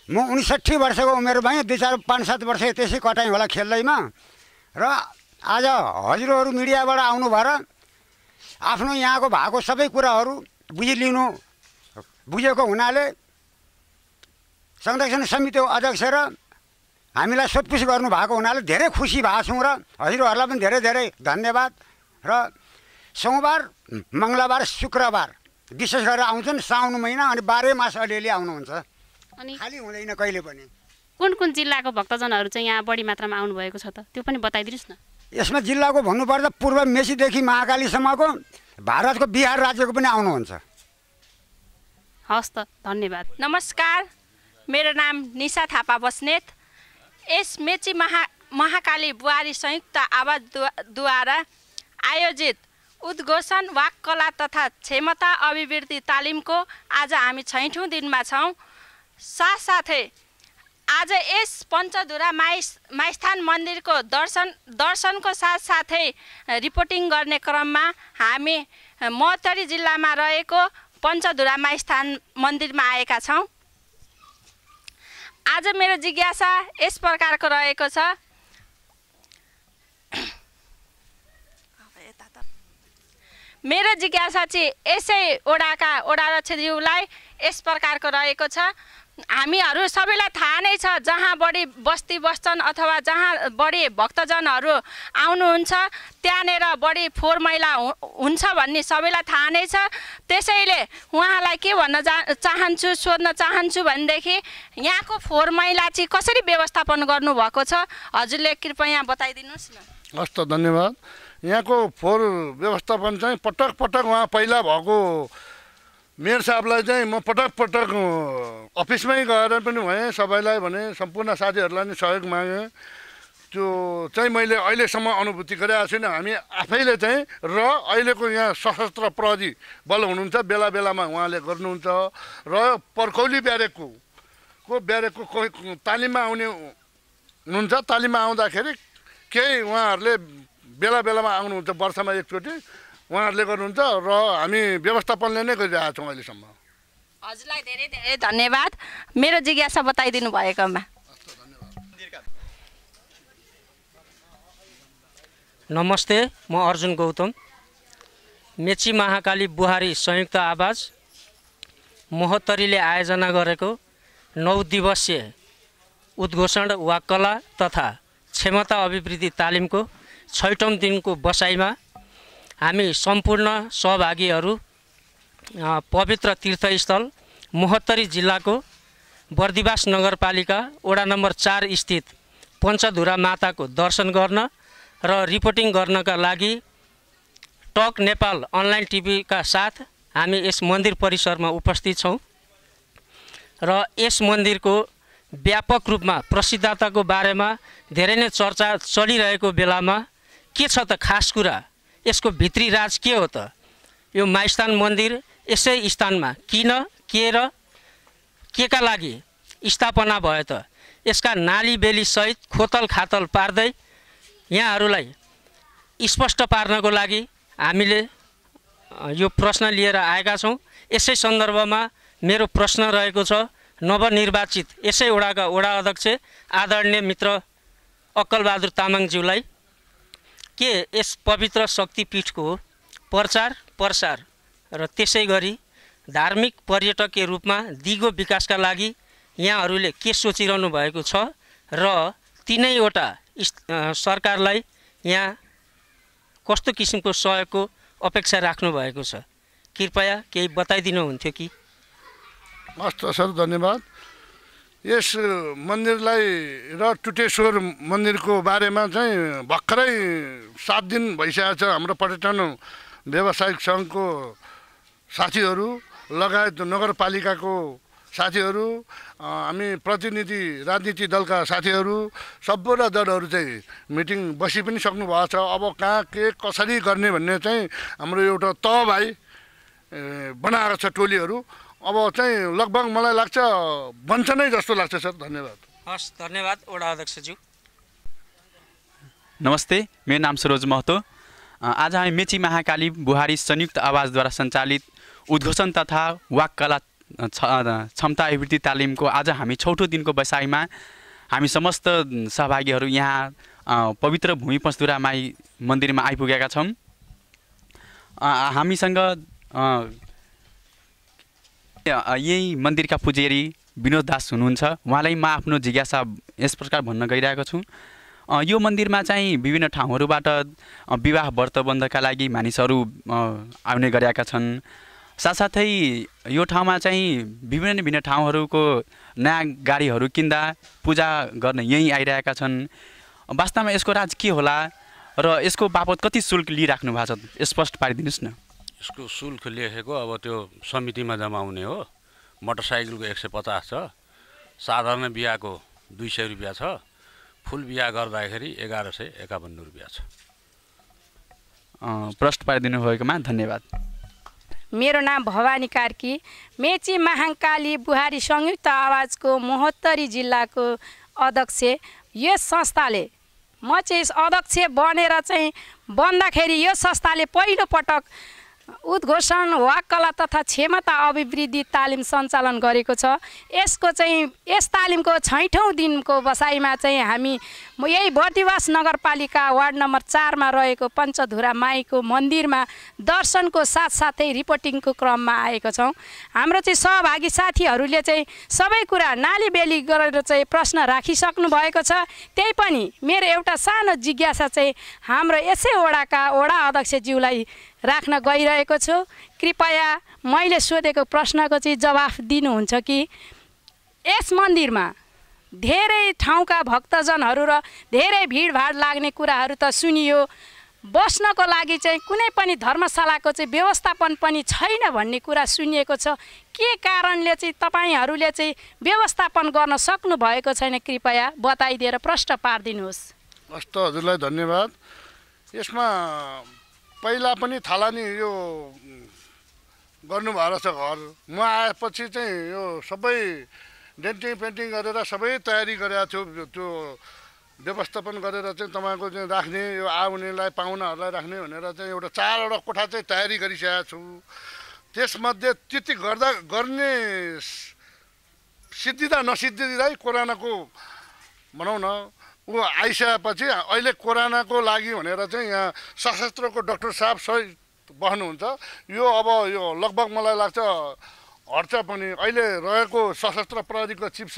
म 59 वर्षको उमेर भएँ, 2-4-5-7 वर्ष त्यसै कटाइ होला खेल्दैमा। र आज हजुरहरू मिडियाबाट आउनु भएर आफ्नो यहाँको भएको सबै कुराहरू बुझेको हुनाले संरक्षण समितिको अध्यक्ष र हामीलाई सोधपुछ गर्नुभएको हुनाले धेरै खुसी भएको छौँ र हजुरहरूलाई पनि धेरै धेरै धन्यवाद। र सोमबार मङ्गलबार शुक्रबार विशेष गरेर आउँछन् साउन महिना, अनि 12 मास अलिअलि आउनुहुन्छ, अनि खाली हुँदैन कहिले पनि। कुन कुन जिल्लाको भक्तजनहरू चाहिँ यहाँ बढी मात्रामा आउनुभएको छ त त्यो पनि बताइदिनुहोस् न। यसमा जिल्लाको भन्नुपर्दा पूर्व मेचीदेखि महाकालीसम्मको भारतको बिहार राज्यको पनि आउनुहुन्छ। हस् त, धन्यवाद। नमस्कार, मेरो नाम निशा थापा बस्नेत। यस मेची महाकाली बुहारी संयुक्त आवाजद्वारा आयोजित उद्घोषण वाक कला तथा क्षमता अभिवृद्धि तालिमको आज हामी 6औं दिनमा छौँ। साथसाथै आज यस पञ्चधुरा माइस्थान मन्दिरको दर्शनको साथसाथै रिपोर्टिङ गर्ने क्रममा हामी मोहतरी जिल्लामा रहेको पञ्चधुरा माइस्थान मन्दिरमा आएका छौँ। आज मेरो जिज्ञासा यस प्रकारको रहेको छ। मेरो जिज्ञासा चाहिँ यसै वडाका वडाध्यक्षज्यूलाई यस प्रकारको रहेको छ। हामीहरू सबैलाई थाहा नै छ, जहाँ बढी बस्ती बस्छन् अथवा जहाँ बढी भक्तजनहरू आउनुहुन्छ त्यहाँनिर बढी फोहोर मैला हुन्छ भन्ने सबैलाई थाहा नै छ। त्यसैले उहाँलाई के भन्न सोध्न चाहन्छु भनेदेखि यहाँको फोहोर मैला चाहिँ कसरी व्यवस्थापन गर्नुभएको छ, हजुरले कृपया बताइदिनुहोस् न। हस् त, धन्यवाद। यहाँको फोहोर व्यवस्थापन चाहिँ पटक उहाँ पहिला भएको मेयर साहबलाई चाहिँ म पटक अफिसमै गएर पनि भएँ, सबैलाई भने सम्पूर्ण साथीहरूलाई नै सहयोग मागेँ। त्यो चाहिँ मैले अहिलेसम्म अनुभूति गरेको छुइनँ। हामी आफैले चाहिँ र अहिलेको यहाँ सशस्त्र प्रहरी बल हुनुहुन्छ, बेला बेलामा उहाँले गर्नुहुन्छ। र पर्खौली ब्यारेकको तालिममा आउने हुनुहुन्छ। तालिममा आउँदाखेरि केही उहाँहरूले बेला बेलामा आउनुहुन्छ, वर्षमा एकचोटि उहाँहरूले गर्नुहुन्छ र हामी व्यवस्थापनले नै गरिरहेका छौँ अहिलेसम्म। हजुरलाई धेरै धेरै धन्यवाद मेरो जिज्ञासा बताइदिनु भएकोमा। नमस्ते, म अर्जुन गौतम। मेची महाकाली बुहारी संयुक्त आवाज मोहतरीले आयोजना गरेको 9 दिवसीय उद्घोषण वा कला तथा क्षमता अभिवृद्धि तालिमको 6औं दिनको बसाइमा हामी सम्पूर्ण सहभागीहरू पवित्र तीर्थस्थल मोहतरी जिल्लाको बर्दिवास नगरपालिका वडा नम्बर 4 स्थित पञ्चधुरा माताको दर्शन गर्न र रिपोर्टिङ गर्नका लागि टक नेपाल अनलाइन टिभीका साथ हामी यस मन्दिर परिसरमा उपस्थित छौँ। र यस मन्दिरको व्यापक रूपमा प्रसिद्धताको बारेमा धेरै नै चर्चा चलिरहेको बेलामा के छ त खास कुरा, यसको भित्री राज के हो त? यो माइस्थान मन्दिर यसै स्थानमा किन, के र के का लागि स्थापना भयो त? यसका नाली बेली सहित खोतल खातल पार्दै यहाँहरूलाई स्पष्ट पार्नको लागि हामीले यो प्रश्न लिएर आएका छौँ। यसै सन्दर्भमा मेरो प्रश्न रहेको छ नवनिर्वाचित यसै वडाका वडा अध्यक्ष आदरणीय मित्र अक्कलबहादुर तामाङज्यूलाई के यस पवित्र शक्तिपीठको प्रचार प्रसार र त्यसै गरी धार्मिक पर्यटकीय रूपमा दिगो विकासका लागि यहाँहरूले के सोचिरहनु भएको छ र तीनैवटा सरकारलाई यहाँ कस्तो किसिमको सहयोगको अपेक्षा राख्नु भएको छ? कृपया केही बताइदिनुहुन्थ्यो कि? हस् सर, धन्यवाद। यस मन्दिरलाई र टुटेश्वर मन्दिरको बारेमा चाहिँ भर्खरै 7 दिन भइसकेको छ। हाम्रो पर्यटन व्यावसायिक सङ्घको साथीहरू लगायत नगरपालिकाको साथीहरू, हामी प्रतिनिधि राजनीति दलका साथीहरू, सबैवटा दलहरू चाहिँ मिटिङ बसी पनि सक्नु भएको छ। अब कहाँ के कसरी गर्ने भन्ने चाहिँ हाम्रो एउटा तहभाइ बनाएको छ टोलीहरू। अब चाहिँ लगभग मलाई लाग्छ बन्छ नै जस्तो लाग्छ सर। धन्यवाद। हस्, धन्यवाद वडा अध्यक्षज्यू। नमस्ते, मेरो नाम सरोज महतो। आज हामी मेची महाकाली बुहारी संयुक्त आवाजद्वारा सञ्चालित उद्घोषण तथा वाक कला क्षमता अभिवृद्धि तालिमको आज हामी 6औं दिनको बसाइमा हामी समस्त सहभागीहरू यहाँ पवित्र भूमि पञ्चदुरा माई मन्दिरमा आइपुगेका छौँ। हामीसँग यही मन्दिरका पुजेरी विनोद दास हुनुहुन्छ। उहाँलाई म आफ्नो जिज्ञासा यस प्रकार भन्न गइरहेको छु। यो मन्दिरमा चाहिँ विभिन्न ठाउँहरूबाट विवाह व्रतबन्धका लागि मानिसहरू आउने गरेका छन्। साथसाथै यो ठाउँमा चाहिँ विभिन्न ठाउँहरूको नयाँ गाडीहरू किन्दा पूजा गर्न यहीँ आइरहेका छन्। वास्तवमा यसको राज के होला र यसको बापत कति शुल्क लिइराख्नु भएको छ, स्पष्ट पारिदिनुहोस् न। यसको शुल्क लेखेको अब त्यो समितिमा जमाउने हो। मोटरसाइकलको 150 छ, साधारण बिहाको 200 रुपियाँ छ, फुल बिहा गर्दाखेरि 1151 रुपियाँ छ। प्रश्न पारिदिनु भएकोमा धन्यवाद। मेरो नाम भवानी कार्की, मेची महाकाली बुहारी संयुक्त आवाजको महोत्तरी जिल्लाको अध्यक्ष। यस संस्थाले म चाहिँ अध्यक्ष बनेर चाहिँ बन्दाखेरि यो संस्थाले पहिलो पटक उद्घोषण वाक कला तथा क्षमता अभिवृद्धि तालिम सञ्चालन गरेको छ। यसको चाहिँ यस तालिमको 6औं दिनको बसाइमा चाहिँ हामी यही बर्दिवास नगरपालिका वार्ड नम्बर 4 मा रहेको पञ्चधुरा माईको मन्दिरमा दर्शनको साथसाथै रिपोर्टिङको क्रममा आएको छौँ। हाम्रो चाहिँ सहभागी साथीहरूले चाहिँ सबै कुरा नाली बेली गरेर चाहिँ प्रश्न राखिसक्नु भएको छ। त्यही पनि मेरो एउटा सानो जिज्ञासा चाहिँ हाम्रो यसै वडाका वडा अध्यक्षज्यूलाई राख्न गइरहेको छु। कृपया मैले सोधेको प्रश्नको चाहिँ जवाफ दिनुहुन्छ कि यस मन्दिरमा धेरै ठाउँका भक्तजनहरू र धेरै भिडभाड लाग्ने कुराहरू त सुनियो, बस्नको लागि चाहिँ कुनै पनि धर्मशालाको चाहिँ व्यवस्थापन पनि छैन भन्ने कुरा सुनिएको छ। के कारणले चाहिँ तपाईँहरूले चाहिँ व्यवस्थापन गर्न सक्नु भएको छैन, कृपया बताइदिएर प्रश्न पारिदिनुहोस्। हस् त, हजुरलाई धन्यवाद। यसमा पहिला पनि थालनी यो गर्नुभएको रहेछ घर। म आएपछि चाहिँ यो सबै डेन्टिङ पेन्टिङ गरेर सबै तयारी गरेको छु। त्यो व्यवस्थापन गरेर चाहिँ तपाईँको चाहिँ राख्ने, यो आउनेलाई पाहुनाहरूलाई राख्ने भनेर चाहिँ एउटा 4वटा कोठा चाहिँ तयारी गरिसकेको छु। त्यसमध्ये त्यति गर्ने सिद्धिँदा नसिद्धिँदै कोरोनाको भनौँ न ऊ आइसकेपछि अहिले कोरोनाको लागि भनेर चाहिँ यहाँ सशस्त्रको डाक्टर साहब सहित बस्नुहुन्छ। यो अब यो लगभग मलाई लाग्छ हट्छ पनि। अहिले रहेको सशस्त्र प्रहरीको चिफ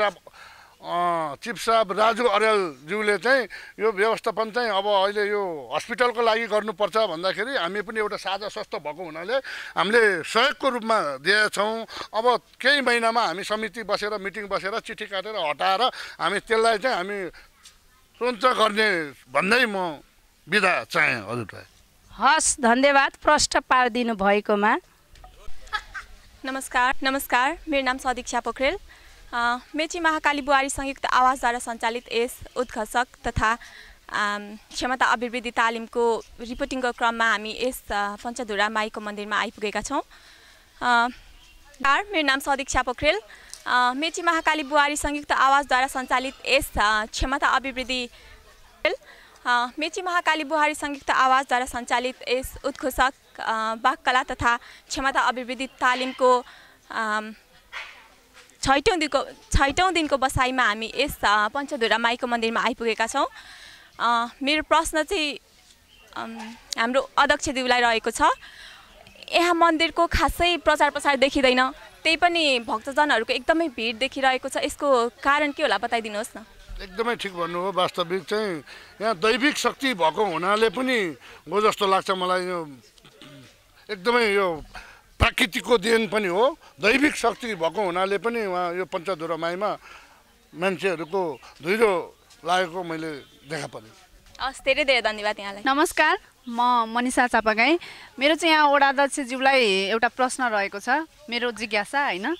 साहब राजु अर्यालज्यूले चाहिँ यो व्यवस्थापन चाहिँ अब अहिले यो हस्पिटलको लागि गर्नुपर्छ भन्दाखेरि हामी पनि एउटा साझा संस्था भएको हुनाले हामीले सहयोगको रूपमा दिएका छौँ। अब केही महिनामा हामी समिति बसेर मिटिङ बसेर चिठी काटेर हटाएर हामी त्यसलाई चाहिँ हामी स्वतन्त्र गर्ने भन्दै म बिदा चाहेँ हजुरलाई। हस्, धन्यवाद प्रश्न पारिदिनु भएकोमा। नमस्कार, मेरो नाम सदीक्षा पोखरेल। मेची महाकाली बुहारी संयुक्त आवाजद्वारा सञ्चालित यस उद्घोषक तथा क्षमता अभिवृद्धि तालिमको रिपोर्टिङको क्रममा हामी यस पञ्चधुरा माईको मन्दिरमा आइपुगेका छौँ। मेरो नाम सदिक्षा पोखरेल। मेची महाकाली बुहारी संयुक्त आवाजद्वारा सञ्चालित यस क्षमता अभिवृद्धि मेची महाकाली बुहारी संयुक्त आवाजद्वारा सञ्चालित यस उद्घोषक वाक्कला तथा क्षमता अभिवृद्धि तालिमको छैटौँ दिनको बसाइमा हामी यस पञ्चधुरा माईको मन्दिरमा आइपुगेका छौँ। मेरो प्रश्न चाहिँ हाम्रो अध्यक्षज्यूलाई रहेको छ। यहाँ मन्दिरको खासै प्रचार प्रसार देखिँदैन, त्यही पनि भक्तजनहरूको एकदमै भिड देखिरहेको छ। यसको कारण के होला बताइदिनुहोस् न। एकदमै ठिक भन्नुभयो। वास्तविक चाहिँ यहाँ दैविक शक्ति भएको हुनाले पनि हो जस्तो लाग्छ मलाई। यो एकदमै यो प्राकृतिकको देन पनि हो, दैविक शक्ति भएको हुनाले पनि उहाँ यो पञ्चधुरा माईमा मान्छेहरूको धुइरो लागेको मैले देखा परेँ। हस्, धेरै धेरै धन्यवाद यहाँलाई। नमस्कार, म मनिषा चापागाई। मेरो चाहिँ यहाँ वडा अध्यक्षज्यूलाई एउटा प्रश्न रहेको छ, मेरो जिज्ञासा होइन।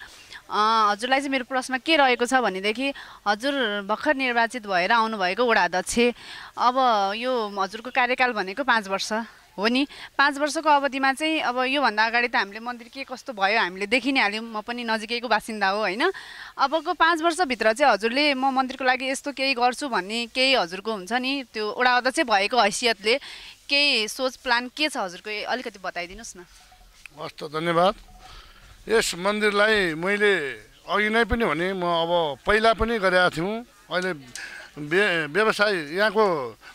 हजुरलाई चाहिँ मेरो प्रश्न के रहेको छ भनेदेखि हजुर भर्खर निर्वाचित भएर आउनुभएको वडा अध्यक्ष, अब यो हजुरको कार्यकाल भनेको 5 वर्ष हो नि। 5 वर्षको अवधिमा चाहिँ अब योभन्दा अगाडि त हामीले मन्दिर के कस्तो भयो हामीले देखि नै हाल्यौँ। म पनि नजिकैको बासिन्दा हो होइन। अबको 5 वर्षभित्र चाहिँ हजुरले म मन्दिरको लागि यस्तो केही गर्छु भन्ने केही हजुरको हुन्छ नि, त्यो वडा अध्यक्ष भएको हैसियतले केही सोच प्लान के छ हजुरको, अलिकति बताइदिनुहोस् न। हस् त, धन्यवाद। यस मन्दिरलाई मैले अघि नै पनि भने म अब पहिला पनि गरेका थियौँ। अहिले व्यवसाय यहाँको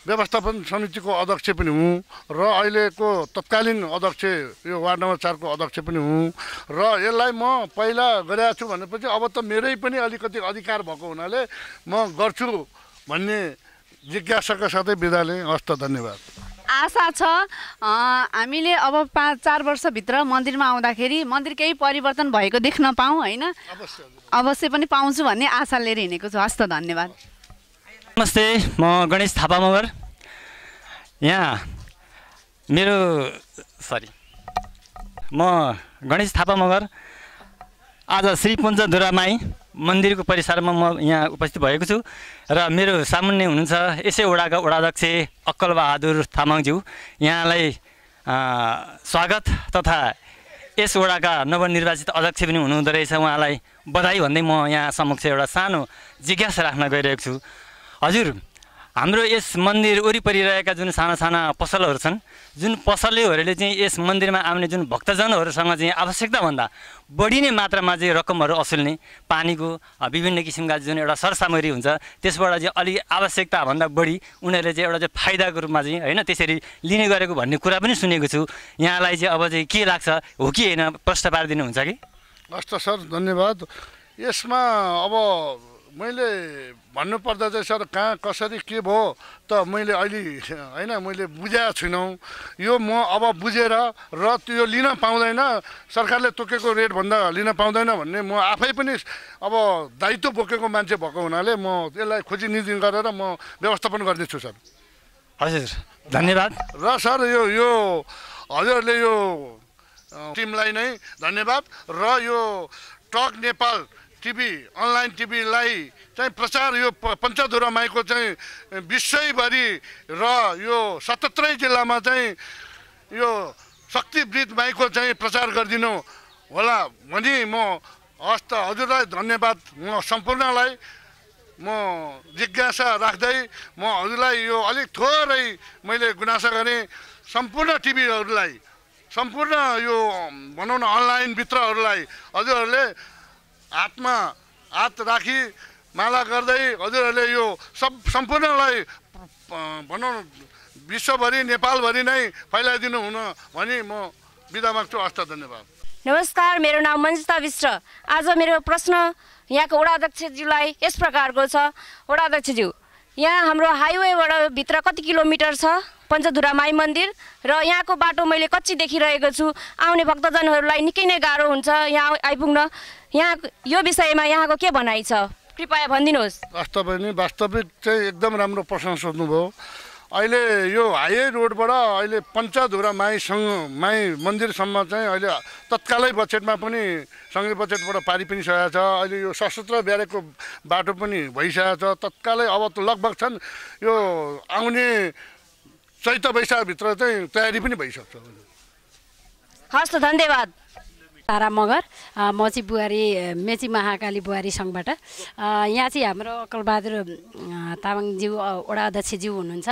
व्यवस्थापन समितिको अध्यक्ष पनि हुँ र अहिलेको तत्कालीन अध्यक्ष यो वार्ड नम्बर 4 को अध्यक्ष पनि हुँ र यसलाई म पहिला गरेको छु भनेपछि अब त मेरै पनि अलिकति अधिकार भएको हुनाले म गर्छु भन्ने जिज्ञासाका साथै बिदा लिएँ। हस् त, धन्यवाद। आशा छ हामीले अब 4 वर्षभित्र मन्दिरमा आउँदाखेरि मन्दिर केही परिवर्तन भएको देख्न पाऊँ होइन। अवश्य पनि पाउँछु भन्ने आशा लिएर हिँडेको छु। हस् त, धन्यवाद। नमस्ते, म गणेश थापा मगर। यहाँ मेरो म गणेश थापा मगर आज श्री पञ्चधुरा माई मन्दिरको परिसरमा म यहाँ उपस्थित भएको छु र मेरो सामुन्ने हुनुहुन्छ यसै वडाका वडाध्यक्ष अक्कल बहादुर तामाङज्यू। यहाँलाई स्वागत तथा यस वडाका नवनिर्वाचित अध्यक्ष पनि हुनुहुँदो रहेछ, उहाँलाई बधाई भन्दै म यहाँ समक्ष एउटा सानो जिज्ञासा राख्न गइरहेको छु। हजुर, हाम्रो यस मन्दिर वरिपरि रहेका जुन साना साना पसलहरू छन्, जुन पसलेहरूले चाहिँ यस मन्दिरमा आउने जुन भक्तजनहरूसँग चाहिँ आवश्यकताभन्दा बढी नै मात्रामा चाहिँ रकमहरू असुल्ने, पानीको विभिन्न किसिमका जुन एउटा सरसामग्री हुन्छ त्यसबाट चाहिँ अलिक आवश्यकताभन्दा बढी उनीहरूले चाहिँ एउटा चाहिँ फाइदाको रूपमा चाहिँ होइन त्यसरी लिने गरेको भन्ने कुरा पनि सुनेको छु। यहाँलाई चाहिँ अब चाहिँ के लाग्छ, हो कि होइन, प्रश्न पारिदिनुहुन्छ कि? हस् त सर, धन्यवाद। यसमा अब मैले भन्नुपर्दा चाहिँ सर कहाँ कसरी के भयो त मैले अहिले होइन मैले बुझाएको छुइनँ। यो म अब बुझेर र त्यो लिन पाउँदैन, सरकारले तोकेको रेटभन्दा लिन पाउँदैन भन्ने म आफै पनि अब दायित्व बोकेको मान्छे भएको हुनाले म यसलाई खोजी निधि गरेर म व्यवस्थापन गर्दैछु सर। हजुर, धन्यवाद। र सर यो हजुरहरूले यो टिमलाई नै धन्यवाद र यो टक नेपाल टिभी अनलाइन टिभीलाई चाहिँ प्रचार यो पञ्चधुरा माईको चाहिँ विश्वैभरि र यो 77 जिल्लामा चाहिँ यो शक्तिवृद्ध माईको चाहिँ प्रचार गरिदिनु होला भनी म हस् त हजुरलाई धन्यवाद। म सम्पूर्णलाई म जिज्ञासा राख्दै म हजुरलाई यो अलिक थोरै मैले गुनासा गरेँ। सम्पूर्ण टिभीहरूलाई, सम्पूर्ण यो भनौँ न अनलाइनभित्रहरूलाई हजुरहरूले हातमा हात राखी माला गर्दै हजुरहरूले यो सम्पूर्णलाई भनौँ विश्वभरि नेपालभरि नै फैलाइदिनु हुन भनी म बिदा माग्छु। हस् त, धन्यवाद। नमस्कार, मेरो नाम मन्जिता विश्व। आज मेरो प्रश्न यहाँको वडा अध्यक्षज्यूलाई यस प्रकारको छ। वडा अध्यक्षज्यू, यहाँ हाम्रो हाइवेबाट भित्र कति किलोमिटर छ पञ्चधुरा माई मन्दिर र यहाँको बाटो मैले कच्ची देखिरहेको छु। आउने भक्तजनहरूलाई निकै नै गाह्रो हुन्छ यहाँ आइपुग्न। यहाँ यो विषयमा यहाँको के भनाइ छ, कृपया भनिदिनुहोस्। वास्तविक चाहिँ एकदम राम्रो प्रश्न सोध्नुभयो। अहिले यो हाइवे रोडबाट अहिले पञ्चधुरा माई मन्दिरसम्म चाहिँ अहिले तत्कालै बजेटमा पनि सँगै बजेटबाट पारी पनि सकेको छ। अहिले यो सशस्त्र ब्यारेकको बाटो पनि भइसकेको छ तत्कालै। अब त लगभग छन् यो आउने चैत वैशाखभित्र चाहिँ तयारी पनि भइसक्छ। हस् त धन्यवाद। तारा मगर, म चाहिँ बुहारी मेची महाकाली बुहारी सङ्घबाट। यहाँ चाहिँ हाम्रो अकलबहादुर तामाङज्यू वडा अध्यक्षज्यू हुनुहुन्छ।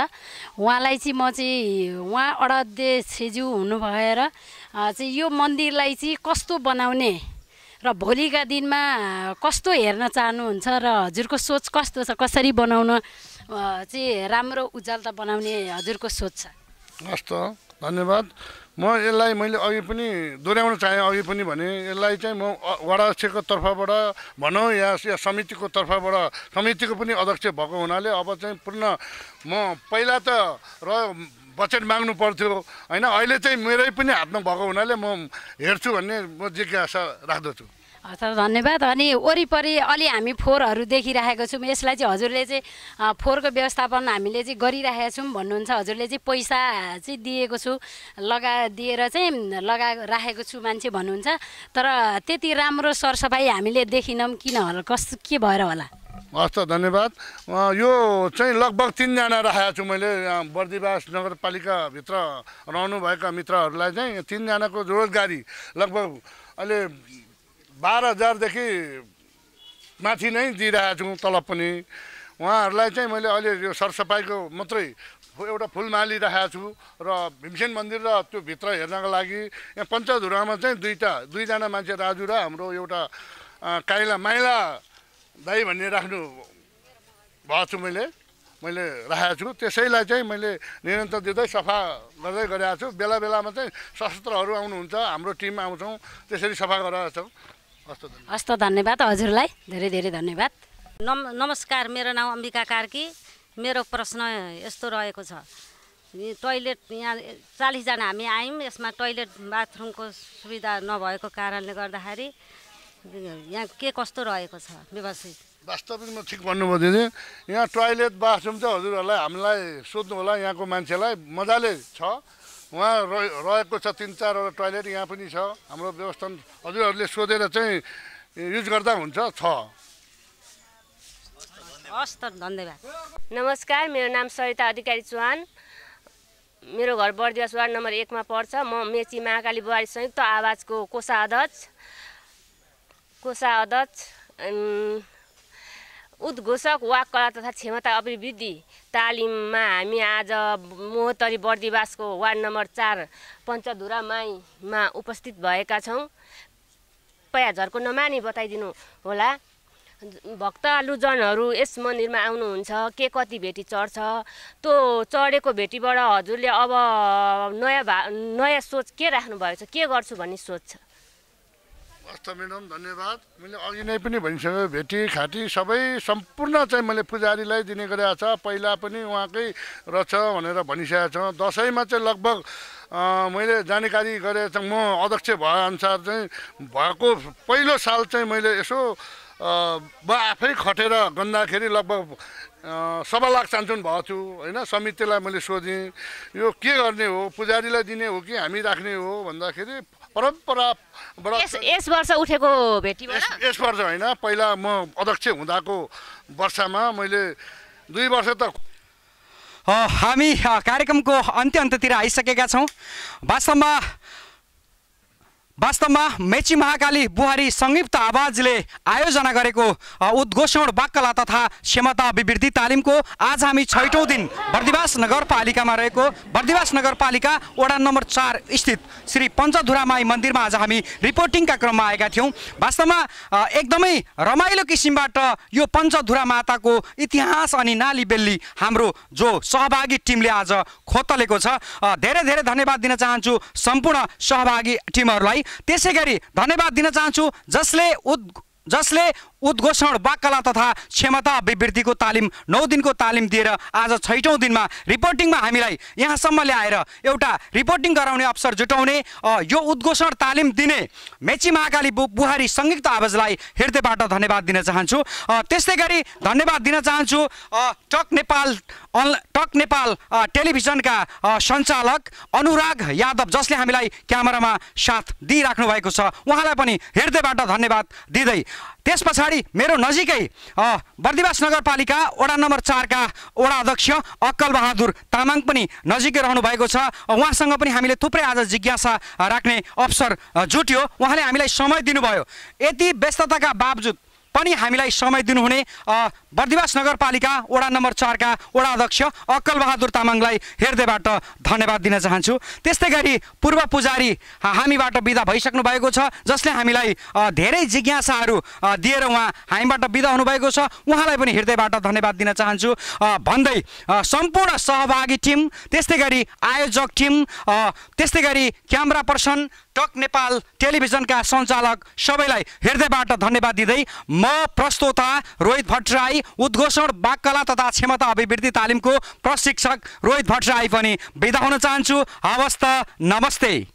उहाँलाई चाहिँ म चाहिँ उहाँ वडा अध्यक्षज्यू हुनु भएर चाहिँ यो मन्दिरलाई चाहिँ कस्तो बनाउने र भोलिका दिनमा कस्तो हेर्न चाहनुहुन्छ र हजुरको सोच कस्तो छ, कसरी बनाउन चाहिँ राम्रो उज्जवलता बनाउने हजुरको सोच छ? हस् त धन्यवाद। यसलाई मैले अघि पनि दोहोऱ्याउन चाहेँ, अघि पनि भने यसलाई चाहिँ म वडा अध्यक्षको तर्फबाट भनौँ या समितिको तर्फबाट, समितिको पनि अध्यक्ष भएको हुनाले अब चाहिँ पूर्ण म पहिला त बजेट माग्नु पर्थ्यो होइन, अहिले चाहिँ मेरै पनि हातमा भएको हुनाले म हेर्छु भन्ने म जिज्ञासा राख्दछु। हस् धन्यवाद। अनि वरिपरि अलि हामी फोहोरहरू देखिराखेको छौँ, यसलाई चाहिँ हजुरले चाहिँ फोहोरको व्यवस्थापन हामीले चाहिँ गरिराखेका छौँ भन्नुहुन्छ। हजुरले चाहिँ पैसा चाहिँ दिएको छु दिएर चाहिँ राखेको छु मान्छे भन्नुहुन्छ, तर त्यति राम्रो सरसफाइ हामीले देखिनौँ, किन होला, के भएर होला? हस् त धन्यवाद। यो चाहिँ लगभग 3 जना राखेको छु मैले। बर्दिवास नगरपालिकाभित्र रहनुभएका मित्रहरूलाई चाहिँ 3 जनाको रोजगारी लगभग अहिले 12,000देखि माथि नै दिइरहेको छु तलब पनि। उहाँहरूलाई चाहिँ मैले अहिले यो सरसफाइको मात्रै एउटा फुलमाली राखेको छु र भीमसेन मन्दिर र त्यो भित्र हेर्नको लागि यहाँ पञ्चधुरामा चाहिँ दुईजना मान्छे, राजु र हाम्रो एउटा माइला दाई भन्ने राख्नु भएको छु मैले राखेको छु। त्यसैलाई चाहिँ मैले निरन्तर दिँदै सफा गर्दै गरेको छु। बेला बेलामा चाहिँ सशस्त्रहरू आउनुहुन्छ, हाम्रो टिम आउँछौँ, त्यसरी सफा गरेका छौँ। हस् त धन्यवाद हजुरलाई, धेरै धेरै धन्यवाद। नमस्कार, मेरो नाम अम्बिका कार्की। मेरो प्रश्न यस्तो रहेको छ, टोइलेट यहाँ 40 जना हामी आयौँ, यसमा टोइलेट बाथरुमको सुविधा नभएको कारणले गर्दाखेरि यहाँ के कस्तो रहेको छ व्यवस्थित? वास्तविकमा ठिक भन्नुभयो दिदी। यहाँ टोइलेट बाथरुम चाहिँ हजुरहरूलाई हामीलाई सोध्नु होला, यहाँको मान्छेलाई मजाले छ। उहाँ रहेको छ 3-4 टोइलेट यहाँ पनि छ। हाम्रो व्यवस्थापन हजुरहरूले सोधेर चाहिँ युज गर्दा हुन्छ, छ। हस् त धन्यवाद। नमस्कार, मेरो नाम सरिता अधिकारी चौहान। मेरो घर बर्दिवास वार्ड नम्बर 1 मा पर्छ। म मेची महाकाली बुहारी संयुक्त आवाजको कोषाध्यक्ष उद्घोषक वाक कला तथा क्षमता अभिवृद्धि तालिममा हामी आज मोहतरी बर्दिवासको वार्ड नम्बर 4 पञ्चधुरा माईमा उपस्थित भएका छौँ। कृपया झर्को नमानी बताइदिनु होला, भक्तजनहरू यस मन्दिरमा आउनुहुन्छ, के कति भेटी चढ्छ, त्यो चढेको भेटीबाट हजुरले अब नयाँ सोच के राख्नु भएको छ, के गर्छु भन्ने सोच छ? हस् त म्याडम धन्यवाद। मैले अघि नै पनि भनिसकेँ, भेटी खाटी सबै सम्पूर्ण चाहिँ मैले पुजारीलाई दिने गरेको छ। पहिला पनि उहाँकै रहेछ भनेर भनिसकेको छ। दसैँमा चाहिँ लगभग मैले जानकारी गरेको म अध्यक्ष भएअनुसार चाहिँ भएको पहिलो साल चाहिँ मैले यसो आफै खटेर गन्दाखेरि लगभग 1.25 लाख चान्चुन भएको छु होइन। समितिलाई मैले सोधेँ यो के गर्ने हो, पुजारीलाई दिने हो कि हामी राख्ने हो भन्दाखेरि परम्पराबाट यस वर्ष उठेको भेटीबाट यस वर्ष होइन, पहिला म अध्यक्ष हुँदाको वर्षमा मैले 2 वर्ष त हामी कार्यक्रमको अन्त्यतिर आइसकेका छौँ। वास्तवमा मेची महाकाली बुहारी संयुक्त आवाजले आयोजना गरेको उद्घोषण वाक्कला तथा क्षमता अभिवृद्धि तालिमको आज हामी 6औं दिन बर्दिवास नगरपालिकामा रहेको बर्दिवास नगरपालिका वडा नम्बर 4 स्थित श्री पञ्चधुरा माई मन्दिरमा आज हामी रिपोर्टिङका क्रममा आएका थियौँ। वास्तवमा एकदमै रमाइलो किसिमबाट यो पञ्चधुरा माताको इतिहास अनि नाली बेल्ली हाम्रो जो सहभागी टिमले आज खोतलेको छ। धेरै धेरै धन्यवाद दिन चाहन्छु सम्पूर्ण सहभागी टिमहरूलाई। त्यसैगरी धन्यवाद दिन चाहन्छु जसले उद्घोषण वाक्कला तथा क्षमता अभिवृद्धिको तालिम 9 दिनको तालिम दिएर आज 6औं दिनमा रिपोर्टिङमा हामीलाई यहाँसम्म ल्याएर एउटा रिपोर्टिङ गराउने अवसर जुटाउने यो उद्घोषण तालिम दिने मेची महाकाली बुहारी संयुक्त आवाजलाई हृदयबाट धन्यवाद दिन चाहन्छु। त्यस्तै गरी धन्यवाद दिन चाहन्छु टक नेपाल टेलिभिजनका सञ्चालक अनुराग यादव जसले हामीलाई क्यामेरामा साथ दिइराख्नु भएको छ, उहाँलाई पनि हृदयबाट धन्यवाद दिँदै त्यस पछाडि मेरो नजिकै बर्दिवास नगरपालिका वडा नम्बर 4 का वडा अध्यक्ष अक्कल बहादुर तामाङ पनि नजिकै रहनु भएको छ। उहाँसँग पनि हामीले थुप्रै आज जिज्ञासा राख्ने अवसर जुट्यो। उहाँले हामीलाई समय दिनुभयो। यति व्यस्तताका बावजुद पनि हामीलाई समय दिनुहुने बर्दिवास नगरपालिका वडा नम्बर 4 का वडा अध्यक्ष अक्कल बहादुर तामाङलाई हृदयबाट धन्यवाद दिन चाहन्छु। त्यस्तै गरी पूर्व पुजारी हामीबाट बिदा भइसक्नु भएको छ, जसले हामीलाई धेरै जिज्ञासाहरू दिएर उहाँ हामीबाट बिदा हुनुभएको छ। उहाँलाई पनि हृदयबाट धन्यवाद दिन चाहन्छु भन्दै सम्पूर्ण सहभागी टिम, त्यस्तै गरी आयोजक टिम, त्यस्तै गरी क्यामेरा पर्सन, टक नेपाल टेलिभिजनका सञ्चालक सबैलाई हृदयबाट धन्यवाद दिँदै म प्रस्तोता रोहित भट्टराई, उद्घोषण वाक्कला तथा क्षमता अभिवृद्धि तालिमको प्रशिक्षक रोहित भट्टराई पनि बिदा हुन चाहन्छु। हवस् त, नमस्ते।